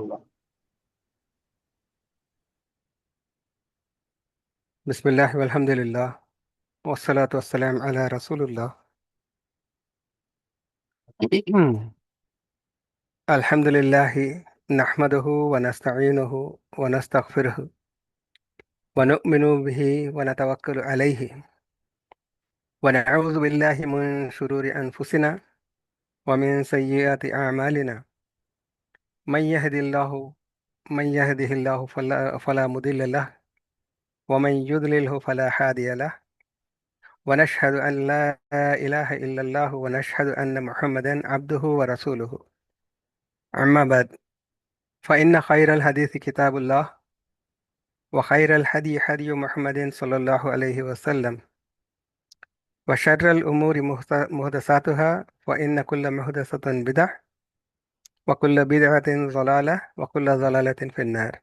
الله. بسم الله والحمد لله والصلاة والسلام على رسول الله. الحمد لله نحمده ونستعينه ونستغفره ونؤمن به ونتوكل عليه ونعوذ بالله من شرور أنفسنا ومن سيئات أعمالنا. من يهد الله من يهده الله فلا مضل له ومن يضلله فلا هادي له. ونشهد أن لا إله إلا الله ونشهد أن محمدا عبده ورسوله. أما بعد، فإن خير الحديث كتاب الله وخير الهدي هدي محمد صلى الله عليه وسلم وشر الأمور محدثاتها وإن كل محدثة بدعة وكل بدعة ضلالة وكل ضلالة في النار.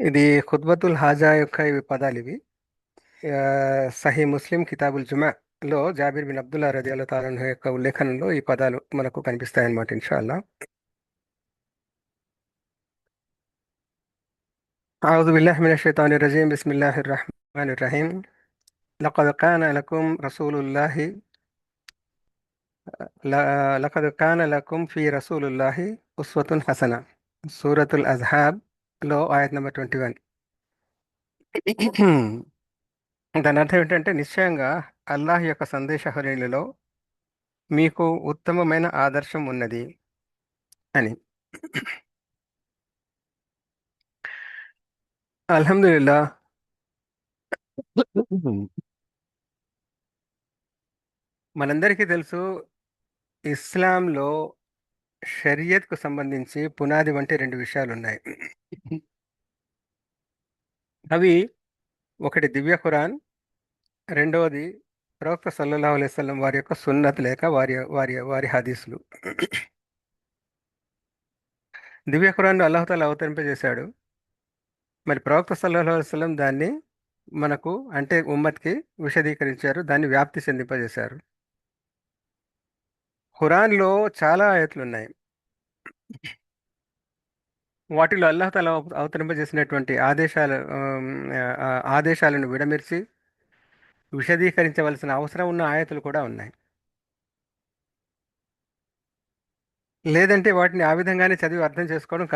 ఇది ఖుత్బతుల్ హాజా యొక్క ఇవి పదాలు ఇవి. సహీ ముస్లిం కితాబుల్ జుమా లో జాబిర్ బిన్ అబ్దుల్లా రదియల్లాహు తాలా అన్హు యొక్క ఉల్లేఖనంలో ఈ పదాలు మనకు కనిపిస్తాయన్నమాట ఇన్షాల్లా. أعوذ بالله من الشيطان الرجيم. بسم الله الرحمن الرحيم. لقد كان لكم رسول الله لقد كان لكم في رسول الله أسوة حسنة. సూరతుల్ అజ్హాబ్ లో ఆయత్ నెంబర్ 21. దాని అర్థం ఏంటంటే, నిశ్చయంగా అల్లాహ్ యొక్క సందేశహరులలో మీకు ఉత్తమమైన ఆదర్శం ఉన్నది అని. అల్హమ్దులిల్లా, మనందరికీ తెలుసు, ఇస్లాంలో షరియత్కు సంబంధించి పునాది వంటి రెండు విషయాలు ఉన్నాయి. అవి ఒకటి దివ్య ఖురాన్, రెండవది ప్రవక్త సల్లల్లాహు అలైహి వసల్లం వారి యొక్క సున్నత్ లేక వారి వారి వారి హదీసులు. దివ్య ఖురాన్ను అల్లాహ్ అవతరింపజేశాడు. మరి ప్రవక్త సల్లల్లాహు అలైహి వసల్లం దాన్ని మనకు అంటే ఉమ్మత్కి విశదీకరించారు, దాన్ని వ్యాప్తి చెందింపజేశారు. ఖురాన్లో చాలా ఆయతులు ఉన్నాయి. వాటిలో అల్లాహ్ తాలా అవతరింపజేసినటువంటి ఆదేశాలను విడమిర్చి విశదీకరించవలసిన అవసరం ఉన్న ఆయతులు కూడా ఉన్నాయి. లేదంటే వాటిని ఆ విధంగానే చదివి అర్థం చేసుకోవడం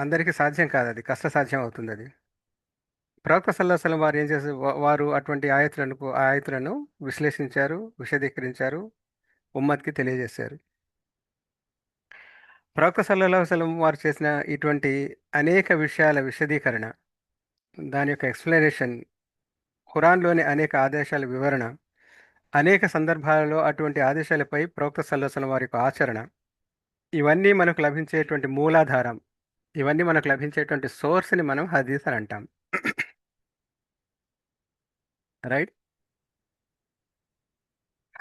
అందరికీ సాధ్యం కాదు, అది కష్ట సాధ్యం అవుతుంది. అది ప్రవక్త సల్లల్లాహు అలైహి వసల్లం వారు ఏం చేసి వారు అటువంటి ఆయతులను విశ్లేషించారు, విశదీకరించారు, ఉమ్మత్కి తెలియజేశారు. ప్రవక్త సల్లల్లాహు అలైహి వసల్లం వారు చేసిన ఇటువంటి అనేక విషయాల విశదీకరణ, దాని యొక్క ఎక్స్ప్లెనేషన్, ఖురాన్లోని అనేక ఆదేశాల వివరణ, అనేక సందర్భాలలో అటువంటి ఆదేశాలపై ప్రవక్త సల్లల్లాహు అలైహి వసల్లం వారి యొక్క ఆచరణ, ఇవన్నీ మనకు లభించేటువంటి మూలాధారం, ఇవన్నీ మనకు లభించేటువంటి సోర్స్ని మనం హదీస్ అని అంటాం. రైట్.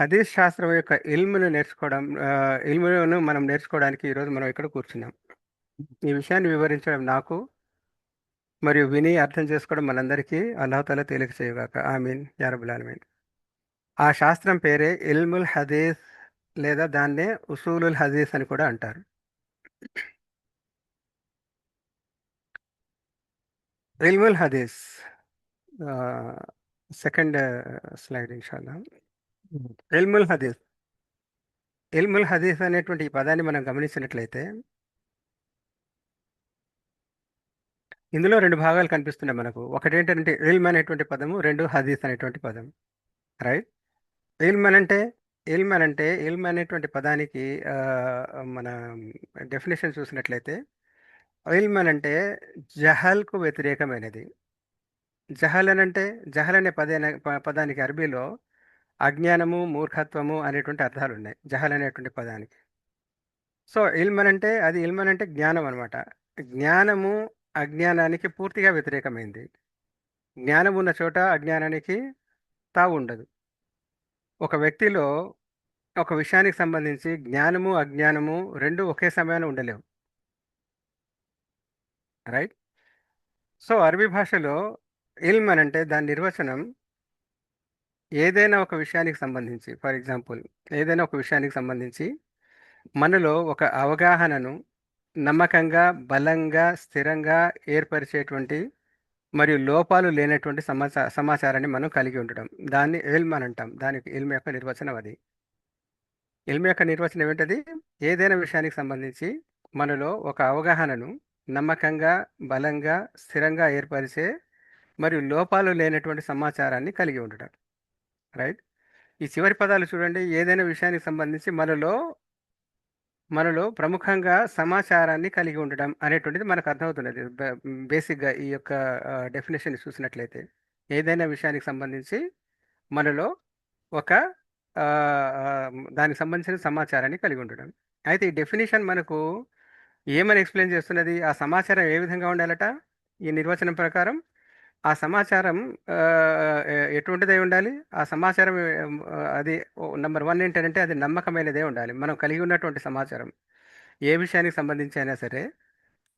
హదీస్ శాస్త్రం యొక్క ఇల్మును మనం నేర్చుకోవడానికి ఈరోజు మనం ఇక్కడ కూర్చున్నాం. ఈ విషయాన్ని వివరించడం నాకు మరియు విని అర్థం చేసుకోవడం మనందరికీ అల్లాహ్ తాలా తేలిక చేయగాక. ఆమీన్ యా రబ్బల్ ఆలమీన్. ఆ శాస్త్రం పేరే ఇల్ముల్ హదీస్, లేదా దాన్నే ఉసూలుల్ హదీస్ అని కూడా అంటారు. ఇల్ముల్ హదీస్, సెకండ్ స్లైడ్ ఇన్షాల్లా. ఇల్ముల్ హదీస్, ఇల్ముల్ హదీస్ అనేటువంటి ఈ పదాన్ని మనం గమనించినట్లయితే ఇందులో రెండు భాగాలు కనిపిస్తున్నాయి మనకు. ఒకటి ఏంటంటే ఇల్మ్ అనేటువంటి పదము, రెండు హదీస్ అనేటువంటి పదం. రైట్. ఇల్మ్ అనంటే ఇల్మ్ అనేటువంటి పదానికి మన డెఫినేషన్ చూసినట్లయితే, ఇల్మ్ అనంటే జహల్కు వ్యతిరేకమైనది. జహల్ అనే పదానికి అరబీలో అజ్ఞానము, మూర్ఖత్వము అనేటువంటి అర్థాలు ఉన్నాయి జహల్ అనేటువంటి పదానికి. సో ఇల్మ్ అనంటే జ్ఞానం అనమాట. జ్ఞానము అజ్ఞానానికి పూర్తిగా వ్యతిరేకమైంది. జ్ఞానం ఉన్న చోట అజ్ఞానానికి తావు ఉండదు. ఒక వ్యక్తిలో ఒక విషయానికి సంబంధించి జ్ఞానము అజ్ఞానము రెండు ఒకే సమయాన్ని ఉండలేవు. రైట్. సో అరబీ భాషలో ఇల్మ్ అనంటే దాని నిర్వచనం ఏదైనా ఒక విషయానికి సంబంధించి, ఫర్ ఎగ్జాంపుల్ ఏదైనా ఒక విషయానికి సంబంధించి మనలో ఒక అవగాహనను నమ్మకంగా, బలంగా, స్థిరంగా ఏర్పరిచేటువంటి మరియు లోపాలు లేనటువంటి సమాచారాన్ని మనం కలిగి ఉండడం. దాన్ని ఇల్మ్ అని అంటాం. దానికి ఇల్మ్ యొక్క నిర్వచనం అది. ఇల్మ్ యొక్క నిర్వచనం ఏంటది? ఏదైనా విషయానికి సంబంధించి మనలో ఒక అవగాహనను నమ్మకంగా, బలంగా, స్థిరంగా ఏర్పరిచే మరియు లోపాలు లేనటువంటి సమాచారాన్ని కలిగి ఉండడం. రైట్? ఈ చివరి పదాలు చూడండి. ఏదైనా విషయానికి సంబంధించి మనలో ప్రముఖంగా సమాచారాన్ని కలిగి ఉండడం అనేటువంటిది మనకు అర్థమవుతున్నది. బేసిక్‌గా ఈ యొక్క డెఫినిషన్ చూసినట్లయితే. ఏదైనా విషయానికి సంబంధించి మనలో ఒక దానికి సంబంధించిన సమాచారాన్ని కలిగి ఉండడం. అయితే ఈ డెఫినిషన్ మనకు ఏమని ఎక్స్‌ప్లెయిన్ చేస్తున్నది? ఆ సమాచారం ఏ విధంగా ఉండాలట? ఈ నిర్వచనం ప్రకారం ఆ సమాచారం ఎటువంటిదై ఉండాలి? ఆ సమాచారం అది నంబర్ 1 ఏంటంటే అది నమ్మకమైనదే ఉండాలి. మనం కలిగి ఉన్నటువంటి సమాచారం. ఏ విషయానికి సంబంధించి అయినా సరే,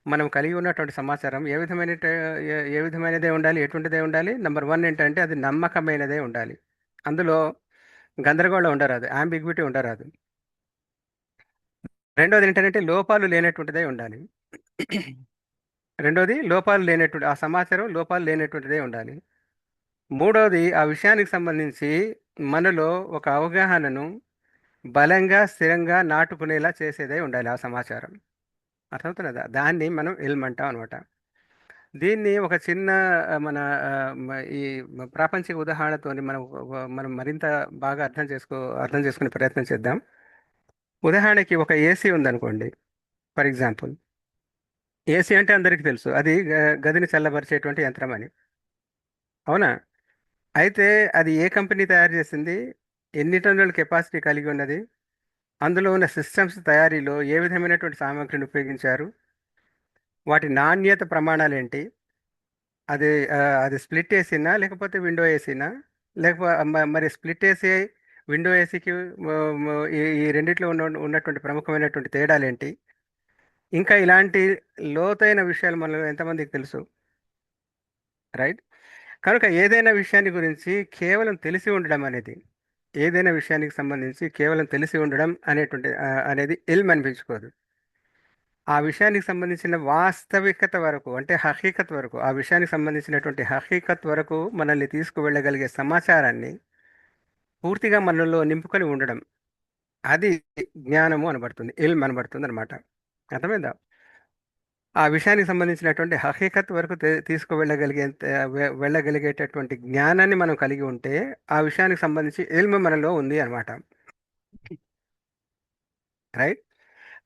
మనం కలిగి ఉన్నటువంటి సమాచారం ఏ విధమైనదే ఉండాలి? ఎటువంటిదే ఉండాలి? నంబర్ 1 ఏంటంటే అది నమ్మకమైనదే ఉండాలి. అందులో గందరగోళం ఉండరాదు. యాంబిగ్విటీ ఉండరాదు. రెండోది ఏంటంటే లోపాలు లేనటువంటిదే ఉండాలి. రెండోది లోపాలు లేనటువంటి ఆ సమాచారం లోపాలు లేనటువంటిదే ఉండాలి. మూడోది ఆ విషయానికి సంబంధించి మనలో ఒక అవగాహనను బలంగా, స్థిరంగా నాటుకునేలా చేసేదే ఉండాలి ఆ సమాచారం. అర్థమవుతున్నదా? దాన్ని మనం ఇల్మ్ అంటాం అనమాట. దీన్ని ఒక చిన్న మన ఈ ప్రాపంచిక ఉదాహరణతోని మనం మరింత బాగా అర్థం చేసుకునే ప్రయత్నం చేద్దాం. ఉదాహరణకి ఒక ఏసీ ఉందనుకోండి. For example. ఏసీ అంటే అందరికీ తెలుసు. అది గదిని చల్లబరిచేటువంటి యంత్రం అని. అవునా? అయితే అది ఏ కంపెనీ తయారు చేసింది? ఎన్ని టన్నుల కెపాసిటీ కలిగి ఉన్నది? అందులో ఉన్న సిస్టమ్స్ తయారీలో ఏ విధమైనటువంటి సామగ్రిని ఉపయోగించారు? వాటి నాణ్యత ప్రమాణాలేంటి? అది అది స్ప్లిట్ ఏసీనా? లేకపోతే విండో ఏసీనా? మరి స్ప్లిట్ ఏసీ, విండో ఏసీకి ఈ రెండిట్లో ఉన్నటువంటి ప్రముఖమైనటువంటి తేడాలేంటి? ఇంకా ఇలాంటి లోతైన విషయాలు మనలో ఎంతమందికి తెలుసు? రైట్? కనుక ఏదైనా విషయాన్ని గురించి కేవలం తెలిసి ఉండడం అనేది, ఏదైనా విషయానికి సంబంధించి కేవలం తెలిసి ఉండడం అనేది ఇల్మ్ అనిపించుకోదు. ఆ విషయానికి సంబంధించిన వాస్తవికత వరకు అంటే హకీకత్ వరకు ఆ విషయానికి సంబంధించినటువంటి హకీకత్ వరకు మనల్ని తీసుకువెళ్ళగలిగే సమాచారాన్ని పూర్తిగా మనలో నింపుకొని ఉండడం, అది జ్ఞానము అనబడుతుంది, ఇల్మ్ అనబడుతుంది అనమాట. అర్థమైందా? ఆ విషయానికి సంబంధించినటువంటి హకీకత్ వరకు వెళ్ళగలిగేటటువంటి జ్ఞానాన్ని మనం కలిగి ఉంటే ఆ విషయానికి సంబంధించి ఇల్మ్ మనలో ఉంది అనమాట. రైట్?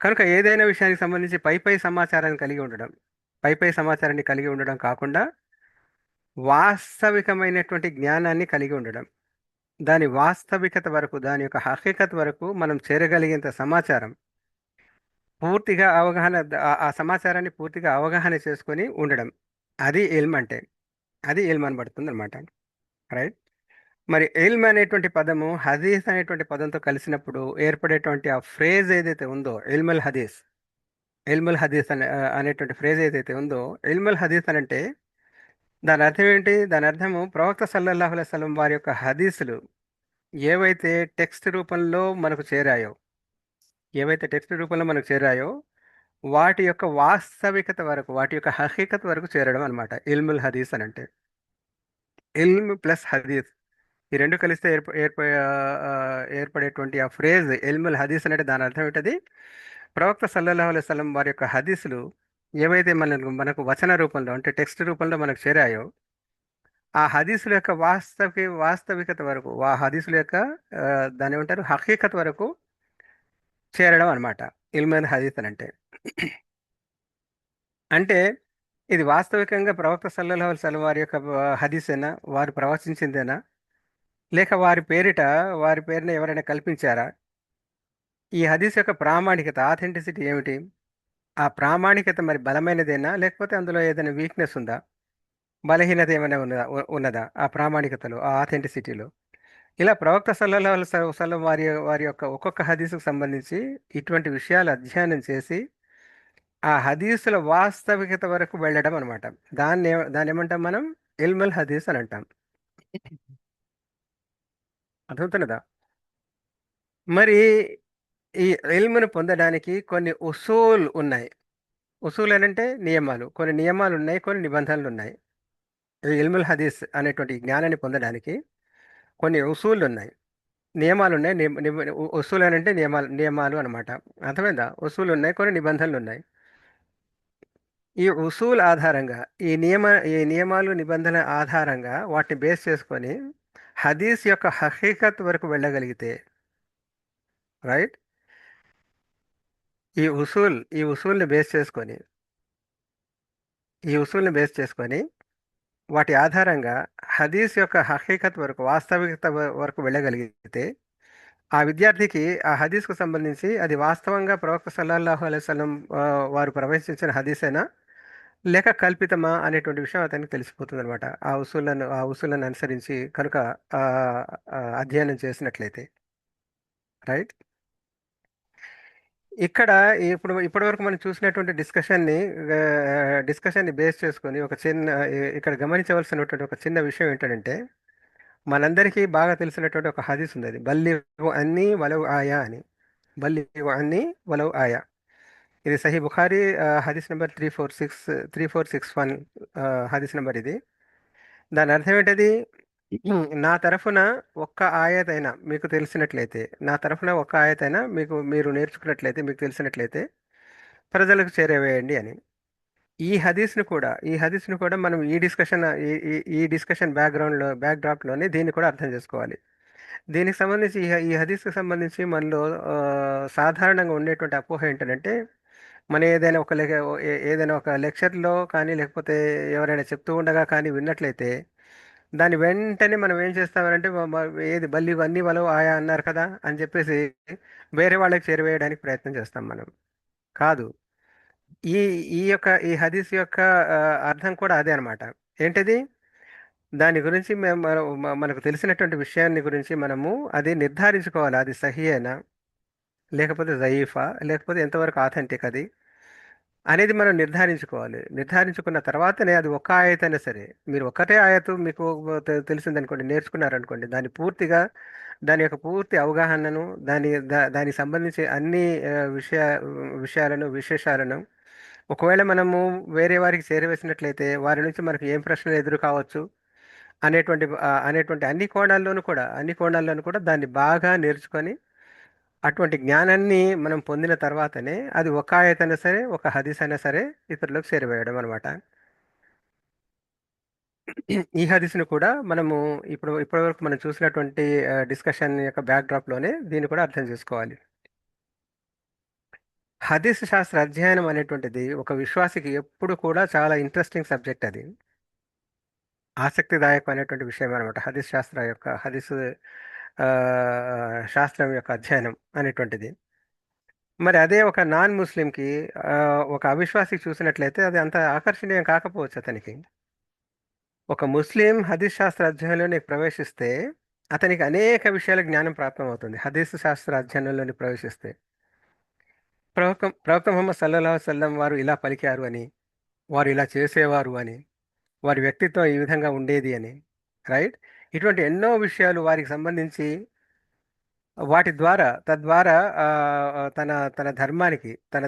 కనుక ఏదైనా విషయానికి సంబంధించి పై సమాచారాన్ని కలిగి ఉండడం, పై సమాచారాన్ని కలిగి ఉండడం కాకుండా వాస్తవికమైనటువంటి జ్ఞానాన్ని కలిగి ఉండడం, దాని వాస్తవికత వరకు, దాని యొక్క హకీకత్ వరకు మనం చేరగలిగేంత సమాచారం పూర్తిగా ఆ సమాచారాన్ని పూర్తిగా అవగాహన చేసుకొని ఉండడం, అది ఇల్మ్ అంటే. అది ఇల్మ్ అనబడుతుంది అనమాట. రైట్? మరి ఇల్మ్ అనేటువంటి పదము హదీస్ అనేటువంటి పదంతో కలిసినప్పుడు ఏర్పడేటువంటి ఆ ఫ్రేజ్ ఏదైతే ఉందో ఇల్ముల్ హదీస్, అనేటువంటి ఫ్రేజ్ ఏదైతే ఉందో, ఇల్ముల్ హదీస్ అని అంటే దాని అర్థం ఏంటి? దాని అర్థము ప్రవక్త సల్లల్లాహు అలైహి వసల్లం వారి యొక్క హదీసులు ఏవైతే టెక్స్ట్ రూపంలో మనకు చేరాయో, ఏవైతే టెక్స్ట్ రూపంలో మనకు చేరాయో వాటి యొక్క వాస్తవికత వరకు, వాటి యొక్క హకీకత్ వరకు చేరడం అనమాట ఇల్ముల్ హదీస్ అని అంటే. ఇల్మ్ ప్లస్ హదీస్ ఈ రెండు కలిస్తే ఏర్పడేటువంటి ఆ ఫ్రేజ్ ఇల్ముల్ హదీస్ అంటే దాని అర్థం ఏంటది? ప్రవక్త సల్లల్లాహు అలైహి వసల్లం వారి యొక్క హదీసులు ఏవైతే మనకు వచన రూపంలో అంటే టెక్స్ట్ రూపంలో మనకు చేరాయో ఆ హదీసుల యొక్క వాస్తవికత వరకు, ఆ హదీసుల యొక్క ఆ, దాని ఏమంటారు హకీకత్ వరకు చేరడం అనమాట ఇల్ముల్ హదీస్ అని అంటే. అంటే ఇది వాస్తవికంగా ప్రవక్త సల్లల్లాహు అలైహి వసల్లం వారి యొక్క హదీసేనా, వారు ప్రవచించిందేనా, లేక వారి పేరున ఎవరైనా కల్పించారా? ఈ హదీస్ యొక్క ప్రామాణికత, ఆథెంటిసిటీ ఏమిటి? ఆ ప్రామాణికత మరి బలమైనదేనా, లేకపోతే అందులో ఏదైనా వీక్నెస్ ఉందా, బలహీనత ఏమైనా ఉన్నదా ఆ ప్రామాణికతలో, ఆ ఆథెంటిసిటీలో? ఇలా ప్రవక్త సల్లల్లాహు అలైహి వసల్లం వారి యొక్క ఒక్కొక్క హదీసుకు సంబంధించి ఇటువంటి విషయాలు అధ్యయనం చేసి ఆ హదీసుల వాస్తవికత వరకు వెళ్ళడం అనమాట. దాన్ని ఏమంటాం మనం? ఇల్ముల్ హదీస్ అని అంటాం. అర్థమవుతున్నదా? మరి ఈ ఇల్మును పొందడానికి కొన్ని ఉసూల్ ఉన్నాయి. ఉసూల్ అంటే నియమాలు. కొన్ని నియమాలు ఉన్నాయి, కొన్ని నిబంధనలు ఉన్నాయి. ఈ ఇల్ముల్ హదీస్ అనేటువంటి జ్ఞానాన్ని పొందడానికి కొన్ని ఉసూళ్ళు ఉన్నాయి, నియమాలు ఉన్నాయి. ఉసూల్ అని అంటే నియమాలు నియమాలు అనమాట. అర్థమైందా? ఉసూలు ఉన్నాయి, కొన్ని నిబంధనలు ఉన్నాయి. ఈ ఉసూల్ ఆధారంగా ఈ నియమాలు నిబంధనల ఆధారంగా వాటిని బేస్ చేసుకొని హదీస్ యొక్క హకీకత్ వరకు వెళ్ళగలిగితే, రైట్, ఈ ఉసూల్ని బేస్ చేసుకొని ఈ ఉసూల్ని బేస్ చేసుకొని వాటి ఆధారంగా హదీస్ యొక్క హకీకత్ వరకు, వాస్తవికత వరకు వెళ్ళగలిగితే ఆ విద్యార్థికి ఆ హదీస్కు సంబంధించి అది వాస్తవంగా ప్రవక్త సల్లల్లాహు అలైహి వసల్లం వారు ప్రవేశించిన హదీసేనా లేక కల్పితమా అనేటువంటి విషయం అతనికి తెలిసిపోతుంది అనమాట. ఆ ఉసూలను అనుసరించి కనుక ఆ, అధ్యయనం చేసినట్లయితే, రైట్. ఇక్కడ ఇప్పటివరకు మనం చూసినటువంటి డిస్కషన్ని బేస్ చేసుకొని ఒక చిన్న ఇక్కడ గమనించవలసినటువంటి ఒక చిన్న విషయం ఏంటంటే, మనందరికీ బాగా తెలిసినటువంటి ఒక హదీస్ ఉంది. అది బల్లిగు అన్నీ వలవ్ ఆయా అని. బల్లిగు అన్నీ వలవ్ ఆయా. ఇది సహీ బుఖారీ హదీస్ నెంబర్ 3461 హదీస్ నెంబర్ ఇది. దాని అర్థం ఏంటది? నా తరఫున ఒక్క ఆయత్ అయినా మీకు తెలిసినట్లయితే, నా తరఫున ఒక్క ఆయత్ అయినా మీరు నేర్చుకున్నట్లయితే, మీకు తెలిసినట్లయితే ప్రజలకు చేరవేయండి అని. ఈ హదీస్ను కూడా మనం ఈ డిస్కషన్ బ్యాక్డ్రాప్లోనే దీన్ని కూడా అర్థం చేసుకోవాలి. దీనికి సంబంధించి ఈ హదీస్కి సంబంధించి మనలో సాధారణంగా ఉండేటువంటి అపోహ ఏంటంటే, మన ఏదైనా ఒక లెక్చర్లో కానీ లేకపోతే ఎవరైనా చెప్తూ ఉండగా కానీ విన్నట్లయితే దాని వెంటనే మనం ఏం చేస్తామంటే ఏది బల్లి అన్ని వలవు ఆయా అన్నారు కదా అని చెప్పేసి వేరే వాళ్ళకి చేరవేయడానికి ప్రయత్నం చేస్తాం మనం. కాదు. ఈ ఈ హదీస్ యొక్క ఆ, అర్థం కూడా అదే అన్నమాట. ఏంటిది? దాని గురించి మనకు తెలిసినటువంటి విషయాన్ని గురించి మనము అది నిర్ధారించుకోవాలి. అది సహీ అయినా లేకపోతే జయీఫా లేకపోతే ఎంతవరకు ఆథెంటిక్ అది అనేది మనం నిర్ధారించుకోవాలి. నిర్ధారించుకున్న తర్వాతనే అది ఒక్క ఆయత అయినా సరే, మీరు ఒక్కటే ఆయతు మీకు తెలిసిందనుకోండి, నేర్చుకున్నారనుకోండి, దాని యొక్క పూర్తి అవగాహనను దానికి సంబంధించి అన్ని విషయాలను విశేషాలను ఒకవేళ మనము వేరే వారికి చేరవేసినట్లయితే వారి నుంచి మనకు ఏం ప్రశ్నలు ఎదురు కావచ్చు అనేటువంటి అన్ని కోణాల్లోనూ కూడా దాన్ని బాగా నేర్చుకొని అటువంటి జ్ఞానాన్ని మనం పొందిన తర్వాతనే అది ఒక ఆయత్ అయినా సరే ఒక హదీస్ అయినా సరే ఇతరులకు చేరవేయడం అనమాట. ఈ హదీస్ను కూడా మనము ఇప్పటివరకు మనం చూసినటువంటి డిస్కషన్ యొక్క బ్యాక్డ్రాప్లోనే దీన్ని కూడా అర్థం చేసుకోవాలి. హదీస్ శాస్త్ర అధ్యయనం అనేటువంటిది ఒక విశ్వాసికి ఎప్పుడు కూడా చాలా ఇంట్రెస్టింగ్ సబ్జెక్ట్. అది ఆసక్తిదాయకమైనటువంటి విషయం అనమాట. హదీస్ ఆ, శాస్త్రం యొక్క అధ్యయనం అనేటువంటిది. మరి అదే ఒక నాన్ ముస్లింకి, ఆ, ఒక అవిశ్వాసికి చూసినట్లయితే అది అంత ఆకర్షణీయం కాకపోవచ్చు అతనికి. ఒక ముస్లిం హదీస్ శాస్త్ర అధ్యయనంలోకి ప్రవేశిస్తే అతనికి అనేక విషయాల జ్ఞానం ప్రాప్తమవుతుంది. హదీస్ శాస్త్ర అధ్యయనంలోని ప్రవేశిస్తే ప్రవక్త ముహమ్మద్ సల్లల్లాహు అలైహి వసల్లం వారు ఇలా పలికారు అని, వారు ఇలా చేసేవారు అని, వారి వ్యక్తిత్వం ఈ విధంగా ఉండేది అని, రైట్. ఇటువంటి ఎన్నో విషయాలు వారికి సంబంధించి తద్వారా ఆ, తన తన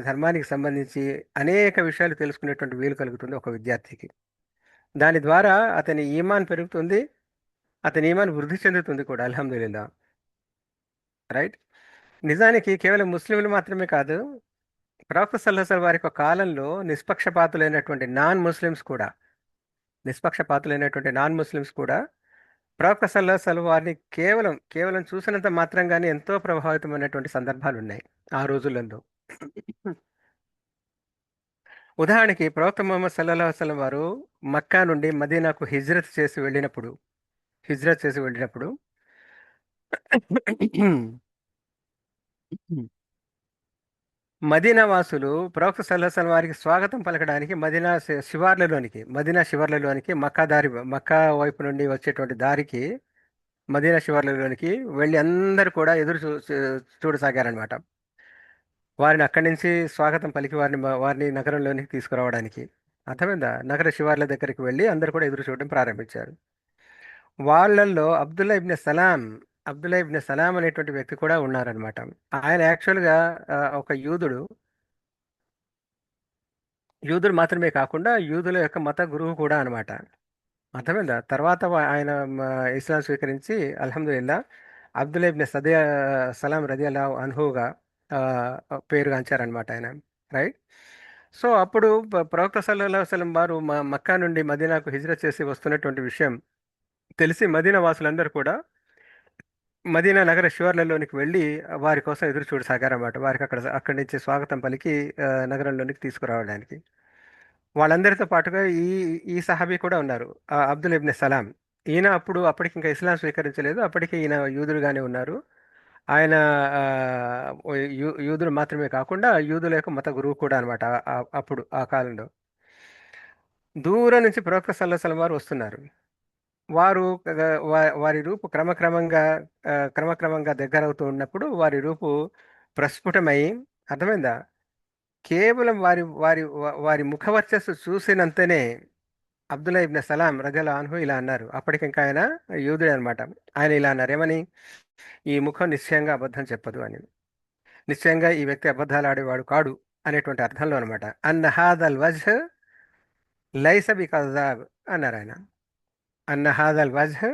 ధర్మానికి సంబంధించి అనేక విషయాలు తెలుసుకునేటువంటి వీలు కలుగుతుంది ఒక విద్యార్థికి. దాని ద్వారా అతని ఈమాన్ పెరుగుతుంది, అతని ఈమాన్ వృద్ధి చెందుతుంది కూడా, అల్హమ్దులిల్లా, రైట్. నిజానికి కేవలం ముస్లింలు మాత్రమే కాదు, ప్రవక్త సల్లల్లాహు అలైహి వసల్లం వారి యొక్క కాలంలో నిష్పక్షపాతులైనటువంటి నాన్ ముస్లిమ్స్ కూడా ప్రవక్త సల్లల్లాహు అలైహి వసల్లం వారిని కేవలం కేవలం చూసినంత మాత్రంగానే ఎంతో ప్రభావితమైనటువంటి సందర్భాలు ఉన్నాయి ఆ రోజులలో. ఉదాహరణకి ప్రవక్త ముహమ్మద్ సల్లల్లాహు అలైహి వసల్లం వారు మక్కా నుండి మదీనాకు హిజ్రత్ చేసి వెళ్ళినప్పుడు మదీనా వాసులు ప్రవక్త సల్లల్లాహు అలైహి వసల్లం వారికి స్వాగతం పలకడానికి మదీనా శివర్లలోనికి మక్కా వైపు నుండి వచ్చేటువంటి దారికి, మదీనా శివర్లలోనికి వెళ్ళి అందరూ కూడా చూడసాగారనమాట. వారిని అక్కడి నుంచి స్వాగతం పలికి వారిని నగరంలోనికి తీసుకురావడానికి. అర్థమైందా? నగర శివార్ల దగ్గరికి వెళ్ళి అందరూ కూడా ఎదురు చూడడం ప్రారంభించారు. వాళ్ళల్లో అబ్దుల్లా ఇబ్న్ సలాం అబ్దుల్లా ఇబ్న్ సలాం అనేటువంటి వ్యక్తి కూడా ఉన్నారనమాట. ఆయన యాక్చువల్గా ఒక యూదుడు. యూదుడు మాత్రమే కాకుండా యూదుల యొక్క మత గురువు కూడా అనమాట. అర్థమైందా? తర్వాత ఆయన మ, ఇస్లాం స్వీకరించి అల్హమ్దులిల్లా అబ్దుల్లా ఇబ్న్ సలాం రదియల్లాహు అన్హుగా ఆ, పేరుగాంచారనమాట ఆయన. రైట్. సో అప్పుడు ప్రవక్త సల్లల్లాహు అలైహి వసల్లం వారు మక్కా నుండి మదీనాకు హిజ్రత్ చేసి వస్తున్నటువంటి విషయం తెలిసి మదీనా వాసులందరూ కూడా మదీనా నగర శివార్లలోనికి వెళ్ళి వారి కోసం ఎదురు చూడసాగారన్నమాట. వారికి అక్కడి నుంచి స్వాగతం పలికి నగరంలోనికి తీసుకురావడానికి. వాళ్ళందరితో పాటుగా ఈ ఈ సహాబీ కూడా ఉన్నారు, అబ్దుల్ ఇబ్న్ సలాం. ఈయన అప్పటికి ఇంకా ఇస్లాం స్వీకరించలేదు. అప్పటికి ఈయన యూదుడుగానే ఉన్నారు. ఆయన ఆ, యూదుడు మాత్రమే కాకుండా యూదుల యొక్క మత గురువు కూడా అనమాట. అప్పుడు ఆ కాలంలో దూరం నుంచి ప్రవక్త సల్లల్లాహు అలైహి వసల్లం వారు వస్తున్నారు. వారు వారి రూపు క్రమక్రమంగా దగ్గరవుతూ ఉన్నప్పుడు వారి రూపు ప్రస్ఫుటమై, అర్థమైందా? కేవలం వారి ముఖ వర్చస్సు చూసినంతనే అబ్దుల్లా ఇబ్న్ సలాం రజల్లాహు అన్హు ఇలా అన్నారు. అప్పటికి ఇంకా ఆయన యూదుడే అనమాట. ఆయన ఇలా అన్నారు, ఏమని? ఈ ముఖం నిశ్చయంగా అబద్ధం చెప్పదు అని. నిశ్చయంగా ఈ వ్యక్తి అబద్ధాలు ఆడేవాడు కాడు అనేటువంటి అర్థంలో అనమాట. అన్న హాదల్ వజ్హ్ లైస బి కజాబ్ అన్నారు ఆయన. అన్న హాదల్ వజ్హ్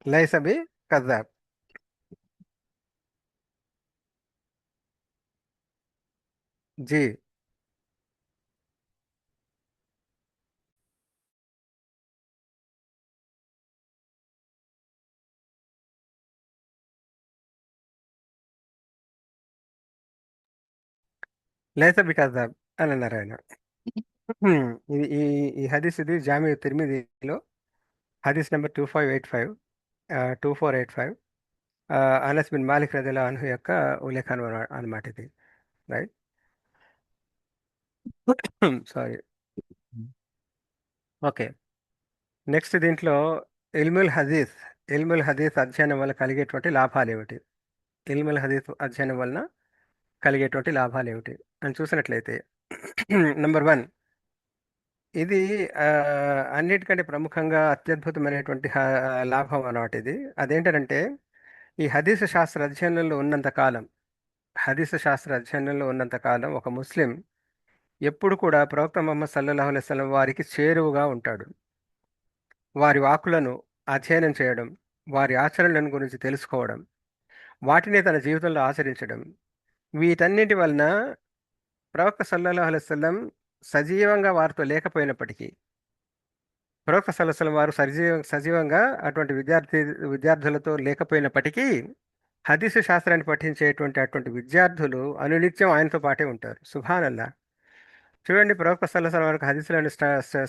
లైస బి కజాబ్. जी। లైస బి కజాబ్ అని అన్నారు ఆయన. ఇది ఈ ఈ హదీస్ ఇది జామి తిర్మిదిలో హదీస్ నెంబర్ 2585, 2485. అనస్ బిన్ మాలిక్ రదియల్లాహు అన్హు యొక్క ఉల్లేఖనం అన్నమాట ఇది. రైట్. సారీ. ఓకే. నెక్స్ట్ దీంట్లో ఇల్ముల్ హదీస్. ఇల్ముల్ హదీస్ అధ్యయనం వల్ల కలిగేటువంటి లాభాలు ఏమిటి? ఇల్ముల్ హదీస్ అధ్యయనం వలన కలిగేటువంటి లాభాలు ఏమిటి అని చూసినట్లయితే, నంబర్ వన్, ఇది ఆ, అన్నిటికంటే ప్రముఖంగా అత్యద్భుతమైనటువంటి లాభం అన్నమాట ఇది. అదేంటంటే, ఈ హదీసు శాస్త్ర అధ్యయనంలో ఉన్నంత కాలం ఒక ముస్లిం ఎప్పుడు కూడా ప్రవక్త ముహమ్మద్ సల్లల్లాహు అలైహి వసల్లం వారికి చేరువుగా ఉంటాడు. వారి వాక్కులను అధ్యయనం చేయడం, వారి ఆచరణలను గురించి తెలుసుకోవడం, వాటిని తన జీవితంలో ఆచరించడం, వీటన్నిటి వలన ప్రవక్త సల్లల్లాహు అలైహి వసల్లం సజీవంగా వారితో లేకపోయినప్పటికీ, ప్రవక్త సల్లల్లాహు అలైహి వసల్లం వారు సజీవంగా అటువంటి విద్యార్థులతో లేకపోయినప్పటికీ, హదీసు శాస్త్రాన్ని పఠించేటువంటి అటువంటి విద్యార్థులు అనునిత్యం ఆయనతో పాటే ఉంటారు. సుబ్హానల్లా. చూడండి, ప్రవక్త సల్లల్లాహు అలైహి వసల్లం వారికి హదీసులను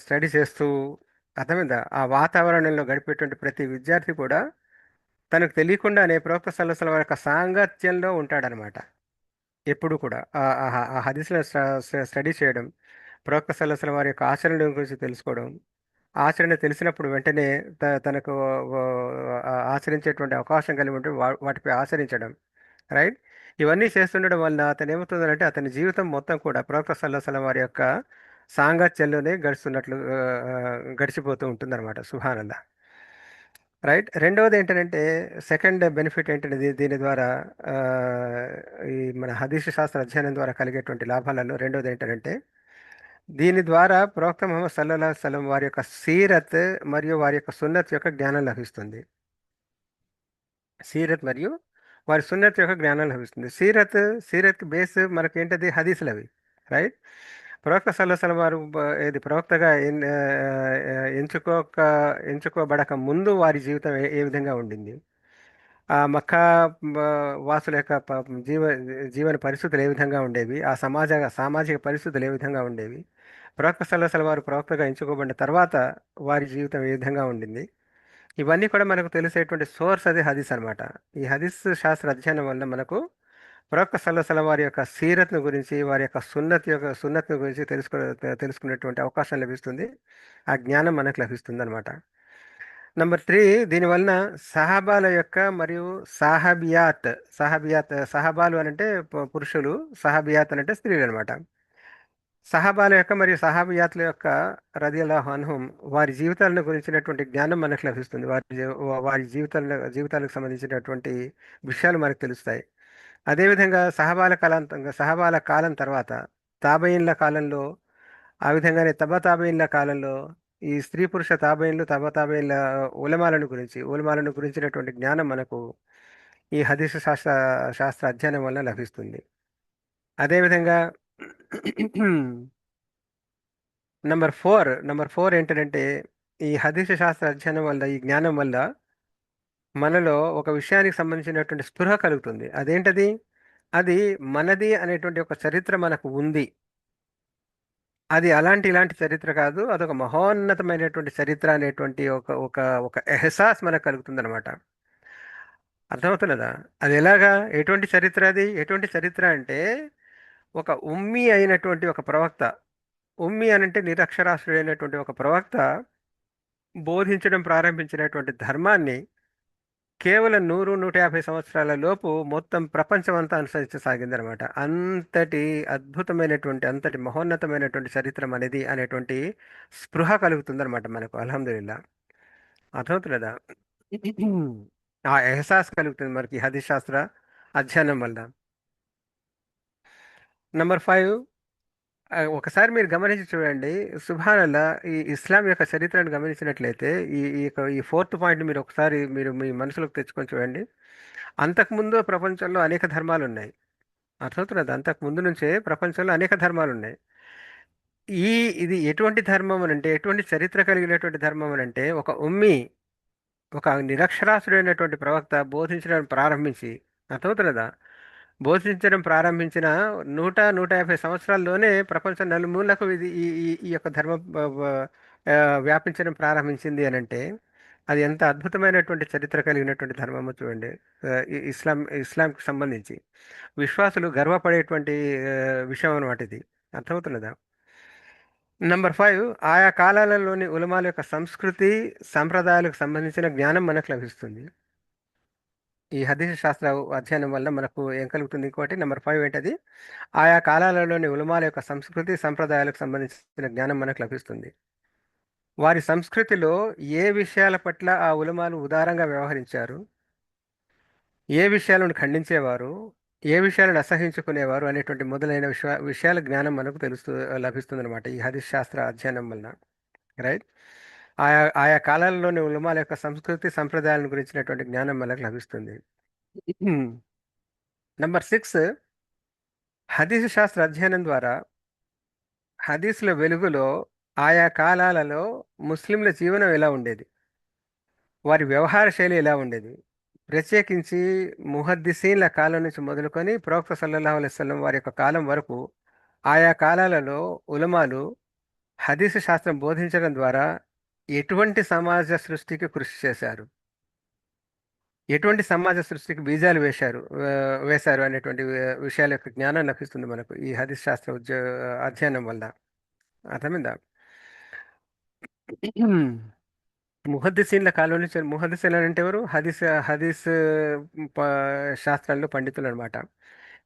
స్టడీ చేస్తూ, అర్థమైందా, ఆ వాతావరణంలో గడిపేటువంటి ప్రతి విద్యార్థి కూడా తనకు తెలియకుండానే ప్రవక్త సల్లల్లాహు అలైహి వసల్లం వారి యొక్క సాంగత్యంలో ఉంటాడనమాట. ఎప్పుడు కూడా ఆ హదీసులను స్టడీ చేయడం, ప్రవక్త సల్లల్లాహు అలైహి వసల్లం వారి యొక్క ఆచరణ గురించి తెలుసుకోవడం, ఆచరణ తెలిసినప్పుడు వెంటనే తనకు ఆచరించేటువంటి అవకాశం కలిగి ఉంటే వాటిపై ఆచరించడం. రైట్. ఇవన్నీ చేస్తుండడం వల్ల అతను ఏమవుతుందంటే, అతని జీవితం మొత్తం కూడా ప్రవక్త సల్లల్లాహు అలైహి వసల్లం వారి యొక్క సాంగత్యంలోనే గడుస్తున్నట్లు గడిచిపోతూ ఉంటుందన్నమాట. సుబ్హానల్లాహ్. రైట్. రెండవది ఏంటంటే, సెకండ్ బెనిఫిట్ ఏంటంటే, దీని ద్వారా ఆ, ఈ మన హదీస్ శాస్త్ర అధ్యయనం ద్వారా కలిగేటువంటి లాభాలలో రెండవది ఏంటంటే, దీని ద్వారా ప్రవక్త ముహమ్మద్ సల్లల్లాహు అలైహి వసల్లం వారి యొక్క సీరత్ మరియు వారి యొక్క సున్నత్ యొక్క జ్ఞానం లభిస్తుంది. సీరత్ మరియు వారి సున్నత్ యొక్క జ్ఞానం లభిస్తుంది. సీరత్ బేస్ మనకేంటది? హదీసులు అవి. రైట్. ప్రవక్త సల్లల్లాహు అలైహి వసల్లం వారు ఇది ప్రవక్తగా ఎంచుకోబడక ముందు వారి జీవితం ఏ విధంగా ఉండింది, ఆ మక్కా వాసుల యొక్క జీవన పరిస్థితులు ఏ విధంగా ఉండేవి, ఆ సామాజిక పరిస్థితులు ఏ విధంగా ఉండేవి, ప్రవక్త సల్లల్లాహు అలైహి వసల్లం వారు ప్రవక్తగా ఎంచుకోబడిన తర్వాత వారి జీవితం ఏ విధంగా ఉండింది, ఇవన్నీ కూడా మనకు తెలిసేటువంటి సోర్స్ అది హదీస్ అనమాట. ఈ హదీస్ శాస్త్ర అధ్యయనం వల్ల మనకు ప్రవక్త సల్లల్లాహు అలైహి వసల్లం వారి యొక్క సీరత్ను గురించి, వారి యొక్క సున్నత్ను గురించి తెలుసుకునేటువంటి అవకాశం లభిస్తుంది. ఆ జ్ఞానం మనకు లభిస్తుంది అనమాట. నంబర్ త్రీ, దీనివలన సహాబాల యొక్క మరియు సహాబాలు అని అంటే పురుషులు, సహాబియాత్ అని అంటే స్త్రీలు అనమాట. సహాబాల యొక్క మరియు సహాబియాతుల యొక్క రదియల్లాహు అన్హుం వారి జీవితాలను గురించినటువంటి జ్ఞానం మనకు లభిస్తుంది. వారి జీవితాలకు సంబంధించినటువంటి విషయాలు మనకు తెలుస్తాయి. అదేవిధంగా సహబాల కాలం తర్వాత తాబయిన్ల కాలంలో, ఆ విధంగానే తాబయిన్ల కాలంలో ఈ స్త్రీ పురుష తాబయిన్లు తాబయిన్ల ఉలమాలను గురించినటువంటి జ్ఞానం మనకు ఈ హదీసు శాస్త్ర అధ్యయనం వల్ల లభిస్తుంది. అదేవిధంగా నంబర్ ఫోర్ ఏంటంటే ఈ హదీసు శాస్త్ర అధ్యయనం వల్ల, ఈ జ్ఞానం వల్ల మనలో ఒక విషయానికి సంబంధించినటువంటి స్పృహ కలుగుతుంది. అదేంటది? అది మనది అనేటువంటి ఒక చరిత్ర మనకు ఉంది. అది ఇలాంటి చరిత్ర కాదు, అదొక మహోన్నతమైనటువంటి చరిత్ర అనేటువంటి ఒక ఒక ఒక ఎహసాస్ మనకు కలుగుతుంది అనమాట. అర్థమవుతున్నదా? అది ఎలాగా? ఎటువంటి చరిత్ర అంటే ఒక ఉమ్మి అయినటువంటి ఒక ప్రవక్త, ఉమ్మి అనంటే నిరక్షరాస్యుడైనటువంటి ఒక ప్రవక్త బోధించడం ప్రారంభించినటువంటి ధర్మాన్ని కేవలం 100-150 సంవత్సరాల లోపు మొత్తం ప్రపంచమంతా అనుసరించసాగిందనమాట. అంతటి అద్భుతమైనటువంటి, అంతటి మహోన్నతమైనటువంటి చరిత్ర అనేది అనేటువంటి స్పృహ కలుగుతుందనమాట మనకు. అల్హమ్దులిల్లా. అర్థమవుతున్నదా? ఆ ఎహసాస్ కలుగుతుంది మనకి ఈ హదీస్ శాస్త్ర అధ్యయనం వల్ల. నంబర్ 5, ఒకసారి మీరు గమనించి చూడండి. సుబ్హానల్లా, ఈ ఇస్లాం యొక్క చరిత్రను గమనించినట్లయితే ఈ ఫోర్త్ పాయింట్ మీరు ఒకసారి మీ మనసులోకి తెచ్చుకొని చూడండి. అంతకుముందు ప్రపంచంలో అనేక ధర్మాలు ఉన్నాయి. అర్థమవుతున్నది? అంతకు ముందు నుంచే ప్రపంచంలో అనేక ధర్మాలు ఉన్నాయి. ఈ ఇది ఎటువంటి ధర్మం అని అంటే, ఎటువంటి చరిత్ర కలిగినటువంటి ధర్మం అని అంటే, ఒక నిరక్షరాస్యుడైనటువంటి ప్రవక్త బోధించడం ప్రారంభించి, అర్థమవుతున్నదా? బోధించడం ప్రారంభించిన 100-150 సంవత్సరాల్లోనే ప్రపంచం నలుమూలకు ఇది ఈ ఈ ఈ యొక్క ధర్మం వ్యాపించడం ప్రారంభించింది అని అంటే, అది ఎంత అద్భుతమైనటువంటి చరిత్ర కలిగినటువంటి ధర్మమో చూడండి. ఇస్లాంకి సంబంధించి విశ్వాసులు గర్వపడేటువంటి విషయం అన్నమాట ఇది. అర్థమవుతున్నదా? నంబర్ 5, ఆయా కాలాలలోని ఉలమాల యొక్క సంస్కృతి సంప్రదాయాలకు సంబంధించిన జ్ఞానం మనకు లభిస్తుంది. ఈ హదీస్ శాస్త్ర అధ్యయనం వల్ల మనకు ఏం కలుగుతుంది? ఇంకోటి నంబర్ 5 ఏంటది? ఆయా కాలాలలోని ఉలమాల యొక్క సంస్కృతి సంప్రదాయాలకు సంబంధించిన జ్ఞానం మనకు లభిస్తుంది. వారి సంస్కృతిలో ఏ విషయాల పట్ల ఆ ఉలమాలు ఉదారంగా వ్యవహరించారు, ఏ విషయాలను ఖండించేవారు, ఏ విషయాలను అసహించుకునేవారు అనేటువంటి మొదలైన విషయాల జ్ఞానం మనకు లభిస్తుంది అనమాట ఈ హదీస్ శాస్త్ర అధ్యయనం వల్ల. రైట్? ఆయా కాలాలలోని ఉలమాల యొక్క సంస్కృతి సంప్రదాయాలను గురించినటువంటి జ్ఞానం మనకు లభిస్తుంది. నంబర్ 6, హదీసు శాస్త్ర అధ్యయనం ద్వారా హదీసుల వెలుగులో ఆయా కాలాలలో ముస్లింల జీవనం ఎలా ఉండేది, వారి వ్యవహార శైలి ఎలా ఉండేది, ప్రత్యేకించి ముహద్దీసీన్ల కాలం నుంచి మొదలుకొని ప్రవక్త సల్లల్లాహు అలైహి వసల్లం వారి యొక్క కాలం వరకు ఆయా కాలాలలో ఉలమాలు హదీసు శాస్త్రం బోధించడం ద్వారా ఎటువంటి సమాజ సృష్టికి కృషి చేశారు, ఎటువంటి సమాజ సృష్టికి బీజాలు వేశారు అనేటువంటి విషయాల యొక్క జ్ఞానం లభిస్తుంది మనకు ఈ హదీస్ శాస్త్ర అధ్యయనం వల్ల. అర్థమైందా? ముహద్దీసీన్లు అంటే ఎవరు? హదీస్ శాస్త్రాల్లో పండితులు అనమాట.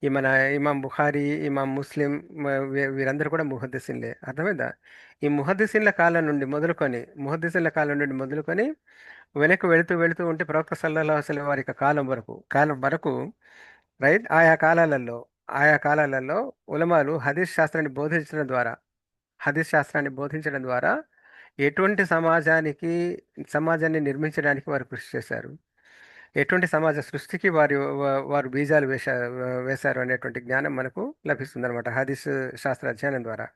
ఈ మన ఇమాం బుఖారీ, ఇమాం ముస్లిం, వీరందరూ కూడా ముహద్దీసీన్లే. అర్థమైందా? ఈ ముహద్దీసీన్ల కాలం నుండి మొదలుకొని వెనక్కి వెళుతూ వెళుతూ ఉంటే ప్రవక్త సల్లల్లాహు అలైహి వసల్లం వారి యొక్క కాలం వరకు రైట్, ఆయా కాలాలలో ఉలమాలు హదీస్ శాస్త్రాన్ని బోధించడం ద్వారా ఎటువంటి సమాజాన్ని నిర్మించడానికి వారు కృషి చేశారు, ఎటువంటి సమాజ సృష్టికి వారు బీజాలు వేశారు అనేటువంటి జ్ఞానం మనకు లభిస్తుంది అనమాట హదీస్ శాస్త్ర అధ్యయనం ద్వారా.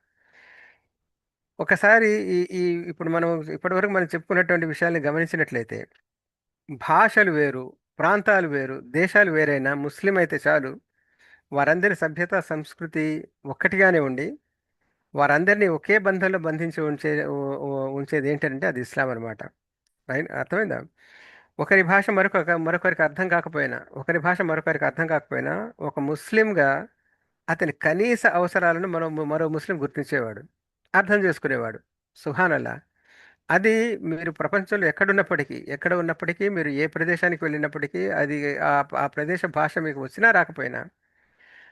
ఒకసారి ఈ ఈ ఇప్పటివరకు మనం చెప్పుకున్నటువంటి విషయాల్ని గమనించినట్లయితే, భాషలు వేరు, ప్రాంతాలు వేరు, దేశాలు వేరైనా ముస్లిం అయితే చాలు, వారందరి సభ్యత సంస్కృతి ఒక్కటిగానే ఉండి వారందరినీ ఒకే బంధంలో బంధించి ఉంచేది ఏంటంటే అది ఇస్లాం అనమాట. రైట్? అర్థమైందా? ఒకరి భాష మరొకరికి అర్థం కాకపోయినా ఒక ముస్లింగా అతని కనీస అవసరాలను మరో ముస్లిం గుర్తించేవాడు, అర్థం చేసుకునేవాడు. సుహానల్లా. అది మీరు ప్రపంచంలో ఎక్కడ ఉన్నప్పటికీ మీరు ఏ ప్రదేశానికి వెళ్ళినప్పటికీ అది ఆ ఆ ప్రదేశ భాష మీకు వచ్చినా రాకపోయినా